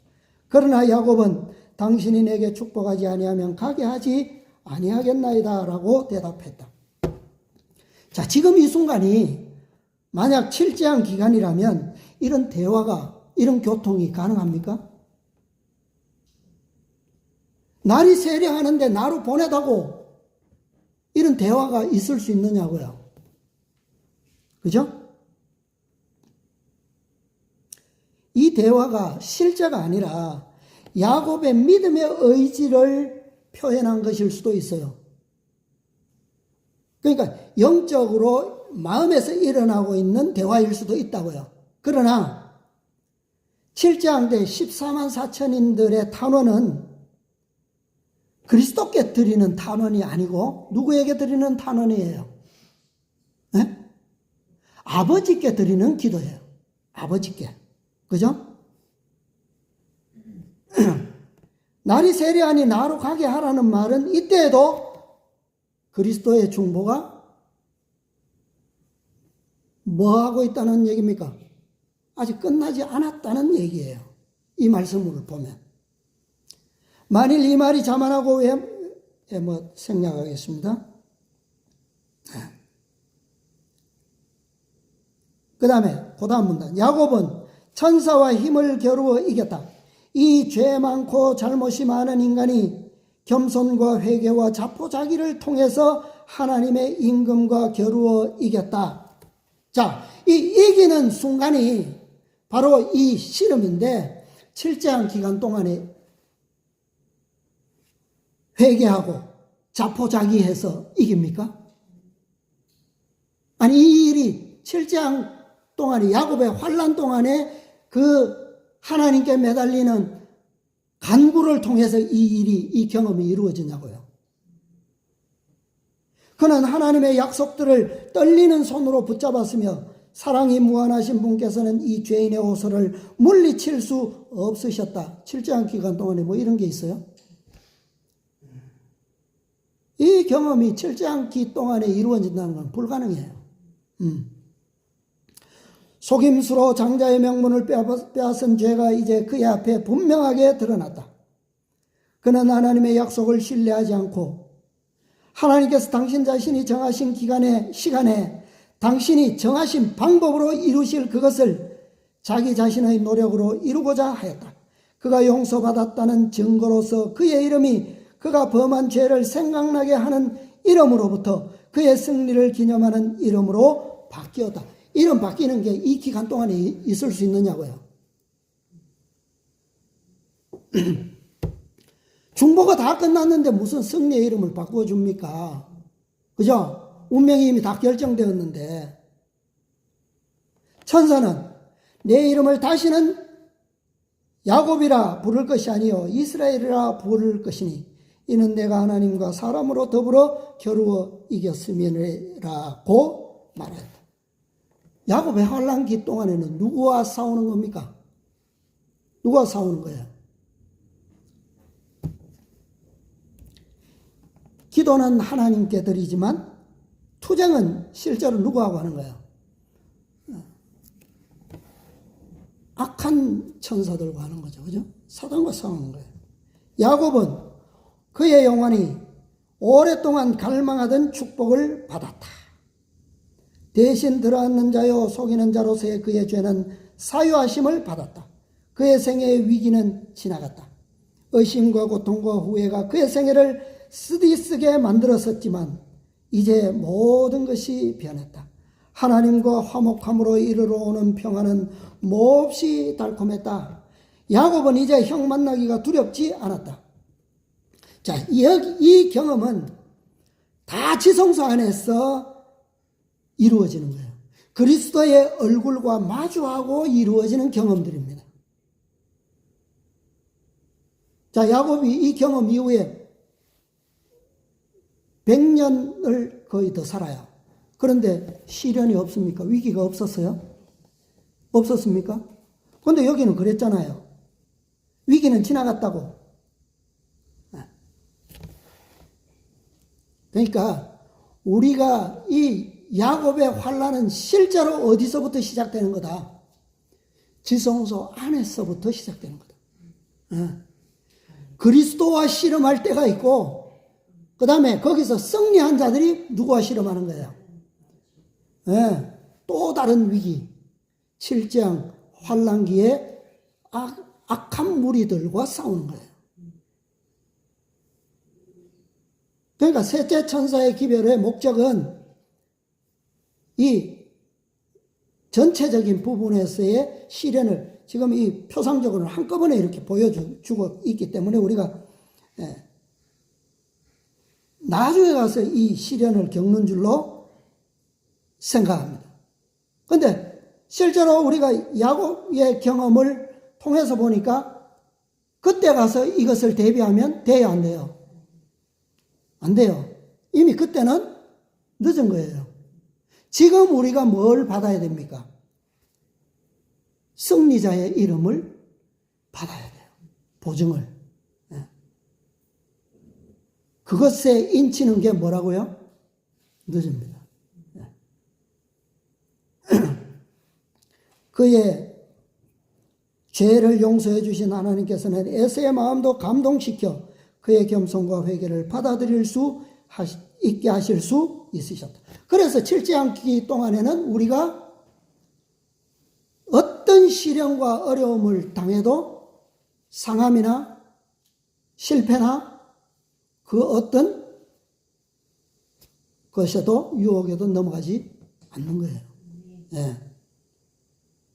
그러나 야곱은 당신이 내게 축복하지 아니하면 가게 하지 아니하겠나이다 라고 대답했다. 자, 지금 이 순간이 만약 7재앙 기간이라면 이런 대화가, 이런 교통이 가능합니까? 날이 세려하는데 나로 보내다고 이런 대화가 있을 수 있느냐고요. 그죠? 이 대화가 실제가 아니라 야곱의 믿음의 의지를 표현한 것일 수도 있어요. 그러니까 영적으로 마음에서 일어나고 있는 대화일 수도 있다고요. 그러나 7재앙 때 14만 4천인들의 탄원은 그리스도께 드리는 탄원이 아니고 누구에게 드리는 탄원이에요? 네? 아버지께 드리는 기도예요. 아버지께. 그죠? 날이 세려하니 나로 가게 하라는 말은 이때에도 그리스도의 중보가 뭐 하고 있다는 얘기입니까? 아직 끝나지 않았다는 얘기예요. 이 말씀을 보면. 만일 이 말이 자만하고 생략하겠습니다. 그 다음 문단. 야곱은 천사와 힘을 겨루어 이겼다. 이 죄 많고 잘못이 많은 인간이 겸손과 회개와 자포자기를 통해서 하나님의 임금과 겨루어 이겼다. 자, 이 이기는 순간이 바로 이 씨름인데 7재앙 기간 동안에 회개하고 자포자기해서 이깁니까? 아니, 이 일이 7재앙 동안에 야곱의 환난 동안에 그 하나님께 매달리는 간구를 통해서 이 경험이 이루어지냐고요. 그는 하나님의 약속들을 떨리는 손으로 붙잡았으며 사랑이 무한하신 분께서는 이 죄인의 호소를 물리칠 수 없으셨다. 7재앙 기간 동안에 뭐 이런 게 있어요? 이 경험이 7재앙 기 동안에 이루어진다는 건 불가능해요. 속임수로 장자의 명분을 빼앗은 죄가 이제 그의 앞에 분명하게 드러났다. 그는 하나님의 약속을 신뢰하지 않고 하나님께서 당신 자신이 정하신 시간에 당신이 정하신 방법으로 이루실 그것을 자기 자신의 노력으로 이루고자 하였다. 그가 용서받았다는 증거로서 그의 이름이 그가 범한 죄를 생각나게 하는 이름으로부터 그의 승리를 기념하는 이름으로 바뀌었다. 이름 바뀌는 게 이 기간 동안에 있을 수 있느냐고요. 중보가 다 끝났는데 무슨 승리의 이름을 바꿔줍니까? 그죠? 운명이 이미 다 결정되었는데. 천사는 내 이름을 다시는 야곱이라 부를 것이 아니요 이스라엘이라 부를 것이니 이는 내가 하나님과 사람으로 더불어 겨루어 이겼음이라고 말했다. 야곱의 환란기 동안에는 누구와 싸우는 겁니까? 누가 싸우는 거예요? 기도는 하나님께 드리지만 투쟁은 실제로 누구하고 하는 거예요? 악한 천사들과 하는 거죠. 그죠? 사단과 싸우는 거예요. 야곱은 그의 영혼이 오랫동안 갈망하던 축복을 받았다. 대신 들어앉는 자요 속이는 자로서의 그의 죄는 사유하심을 받았다. 그의 생애의 위기는 지나갔다. 의심과 고통과 후회가 그의 생애를 쓰디쓰게 만들었었지만 이제 모든 것이 변했다. 하나님과 화목함으로 이르러 오는 평안은 몹시 달콤했다. 야곱은 이제 형 만나기가 두렵지 않았다. 자, 이 경험은 다 지성소 안에서 이루어지는 거예요. 그리스도의 얼굴과 마주하고 이루어지는 경험들입니다. 자, 야곱이 이 경험 이후에 100년을 거의 더 살아요. 그런데 시련이 없습니까? 위기가 없었어요? 없었습니까? 그런데 여기는 그랬잖아요. 위기는 지나갔다고. 그러니까 우리가 이 야곱의 환란은 실제로 어디서부터 시작되는 거다? 지성소 안에서부터 시작되는 거다. 그리스도와 씨름할 때가 있고 그 다음에 거기서 승리한 자들이 누구와 씨름하는 거예요? 또 다른 위기, 7장 환란기에 악한 무리들과 싸우는 거예요. 그러니까 셋째 천사의 기별의 목적은 이 전체적인 부분에서의 시련을 지금 이 표상적으로 한꺼번에 이렇게 보여주고 있기 때문에 우리가 나중에 가서 이 시련을 겪는 줄로 생각합니다. 그런데 실제로 우리가 야곱의 경험을 통해서 보니까 그때 가서 이것을 대비하면 돼요, 안 돼요? 안 돼요. 이미 그때는 늦은 거예요. 지금 우리가 뭘 받아야 됩니까? 승리자의 이름을 받아야 돼요. 보증을. 그것에 인치는 게 뭐라고요? 늦습니다. 그의 죄를 용서해 주신 하나님께서는 에서의 마음도 감동시켜 그의 겸손과 회개를 받아들일 수 있게 하실 수 있으셨다. 그래서 7장기 동안에는 우리가 어떤 시련과 어려움을 당해도 상함이나 실패나 그 어떤 것에도 유혹에도 넘어가지 않는 거예요. 예.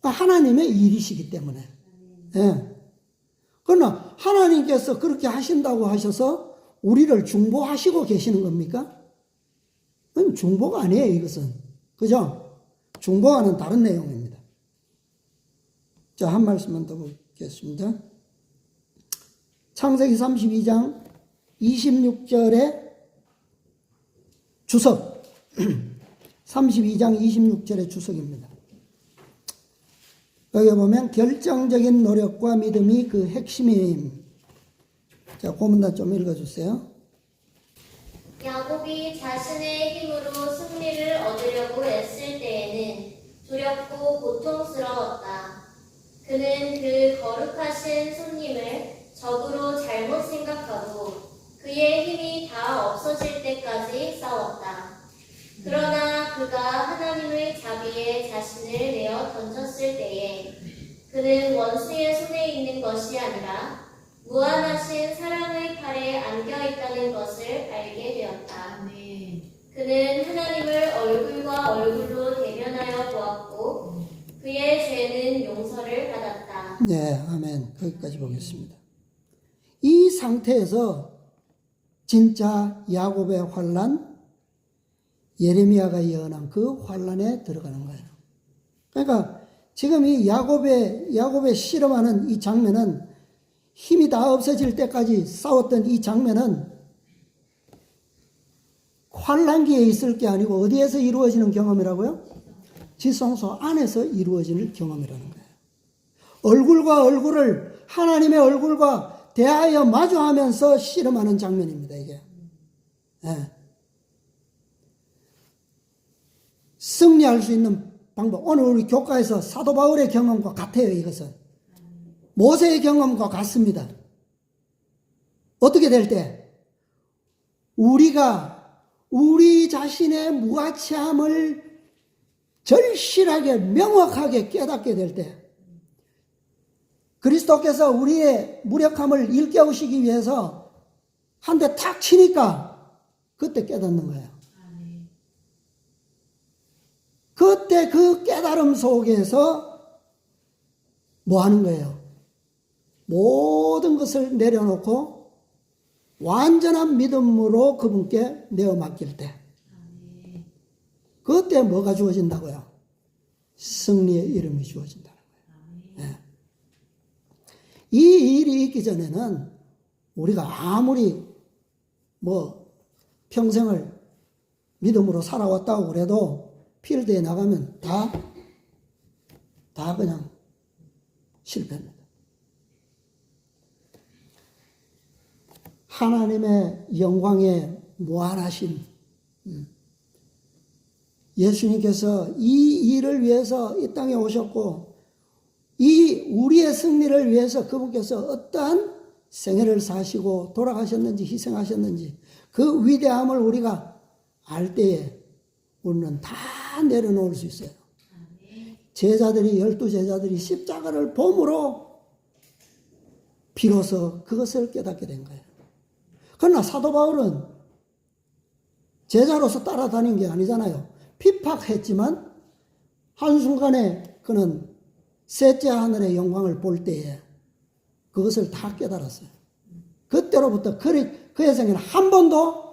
하나님의 일이시기 때문에. 예. 그러나 하나님께서 그렇게 하신다고 하셔서 우리를 중보하시고 계시는 겁니까? 그건 중보가 아니에요, 이것은. 그죠? 중보와는 다른 내용입니다. 자, 한 말씀만 더 보겠습니다. 창세기 32장 26절의 주석. 32장 26절의 주석입니다. 여기 보면 결정적인 노력과 믿음이 그 핵심임. 자, 그 문단 좀 읽어주세요. 야곱이 자신의 힘으로 승리를 얻으려고 애쓸 때에는 두렵고 고통스러웠다. 그는 그 거룩하신 손님을 적으로 잘못 생각하고 그의 힘이 다 없어질 때까지 싸웠다. 그러나 그가 하나님의 자비에 자신을 내어 던졌을 때에 그는 원수의 손에 있는 것이 아니라 무한하신 사랑의 팔에 안겨있다는 것을 알게 되었다. 그는 하나님을 얼굴과 얼굴로 대면하여 보았고 그의 죄는 용서를 받았다. 네, 아멘. 거기까지 보겠습니다. 상태에서 진짜 야곱의 환난, 예레미야가 예언한 그 환난에 들어가는 거예요. 그러니까 지금 이 야곱의 실험하는 이 장면은 힘이 다 없어질 때까지 싸웠던 이 장면은 환난기에 있을 게 아니고 어디에서 이루어지는 경험이라고요? 지성소 안에서 이루어지는 경험이라는 거예요. 얼굴과 얼굴을, 하나님의 얼굴과 대하여 마주하면서 실험하는 장면입니다, 이게. 네. 승리할 수 있는 방법. 오늘 우리 교과에서 사도 바울의 경험과 같아요, 이것은. 모세의 경험과 같습니다. 어떻게 될 때? 우리가 우리 자신의 무가치함을 절실하게 명확하게 깨닫게 될 때, 그리스도께서 우리의 무력함을 일깨우시기 위해서 한 대 탁 치니까 그때 깨닫는 거예요. 그때 그 깨달음 속에서 뭐 하는 거예요? 모든 것을 내려놓고 완전한 믿음으로 그분께 내어 맡길 때, 그때 뭐가 주어진다고요? 승리의 이름이 주어진다는 거예요. 네. 이 일이 있기 전에는 우리가 아무리 평생을 믿음으로 살아왔다고 그래도 필드에 나가면 다 그냥 실패입니다. 하나님의 영광에 무한하신 예수님께서 이 일을 위해서 이 땅에 오셨고, 이 우리의 승리를 위해서 그분께서 어떠한 생애를 사시고 돌아가셨는지 희생하셨는지 그 위대함을 우리가 알 때에 우리는 다 내려놓을 수 있어요. 제자들이, 12제자들이 십자가를 봄으로 비로소 그것을 깨닫게 된 거예요. 그러나 사도 바울은 제자로서 따라다닌 게 아니잖아요. 핍박했지만 한순간에 그는 셋째 하늘의 영광을 볼 때에 그것을 다 깨달았어요. 그때로부터 그의 생에는 한 번도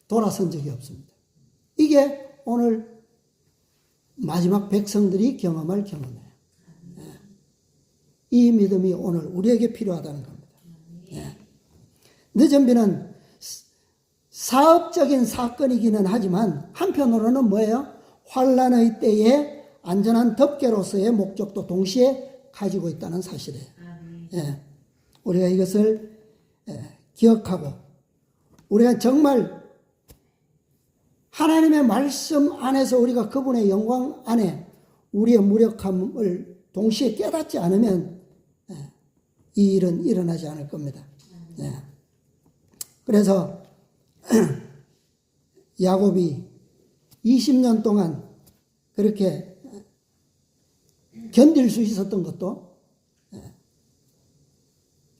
돌아선 적이 없습니다. 이게 오늘 마지막 백성들이 경험할 경험이에요. 이 믿음이 오늘 우리에게 필요하다는 겁니다. 늦은비는 사업적인 사건이기는 하지만 한편으로는 뭐예요? 환난의 때에 안전한 덮개로서의 목적도 동시에 가지고 있다는 사실이에요. 우리가 이것을 기억하고 우리가 정말 하나님의 말씀 안에서 우리가 그분의 영광 안에 우리의 무력함을 동시에 깨닫지 않으면 이 일은 일어나지 않을 겁니다. 그래서 야곱이 20년 동안 그렇게 견딜 수 있었던 것도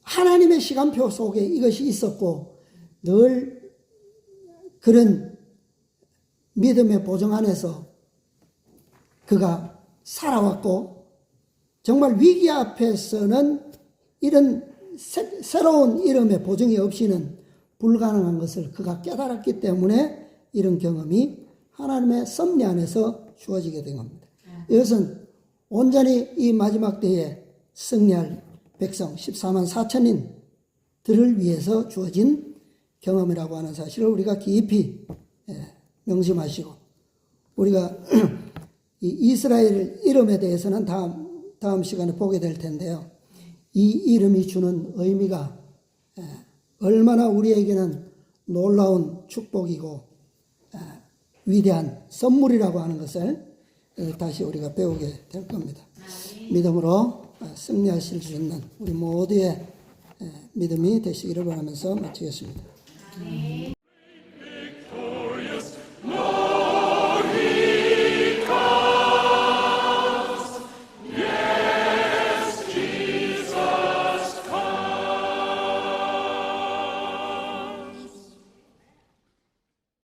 하나님의 시간표 속에 이것이 있었고 늘 그런 믿음의 보증 안에서 그가 살아왔고, 정말 위기 앞에서는 이런 새로운 이름의 보증이 없이는 불가능한 것을 그가 깨달았기 때문에 이런 경험이 하나님의 섭리 안에서 주어지게 된 겁니다. 이것은 온전히 이 마지막 때에 승리할 백성 14만 4천인들을 위해서 주어진 경험이라고 하는 사실을 우리가 깊이 명심하시고, 우리가 이 이스라엘 이름에 대해서는 다음 시간에 보게 될 텐데요. 이 이름이 주는 의미가 얼마나 우리에게는 놀라운 축복이고 위대한 선물이라고 하는 것을 다시 우리가 배우게 될 겁니다. 믿음으로 승리하실 수 있는 우리 모두의 믿음이 되시기를 바라면서 마치겠습니다.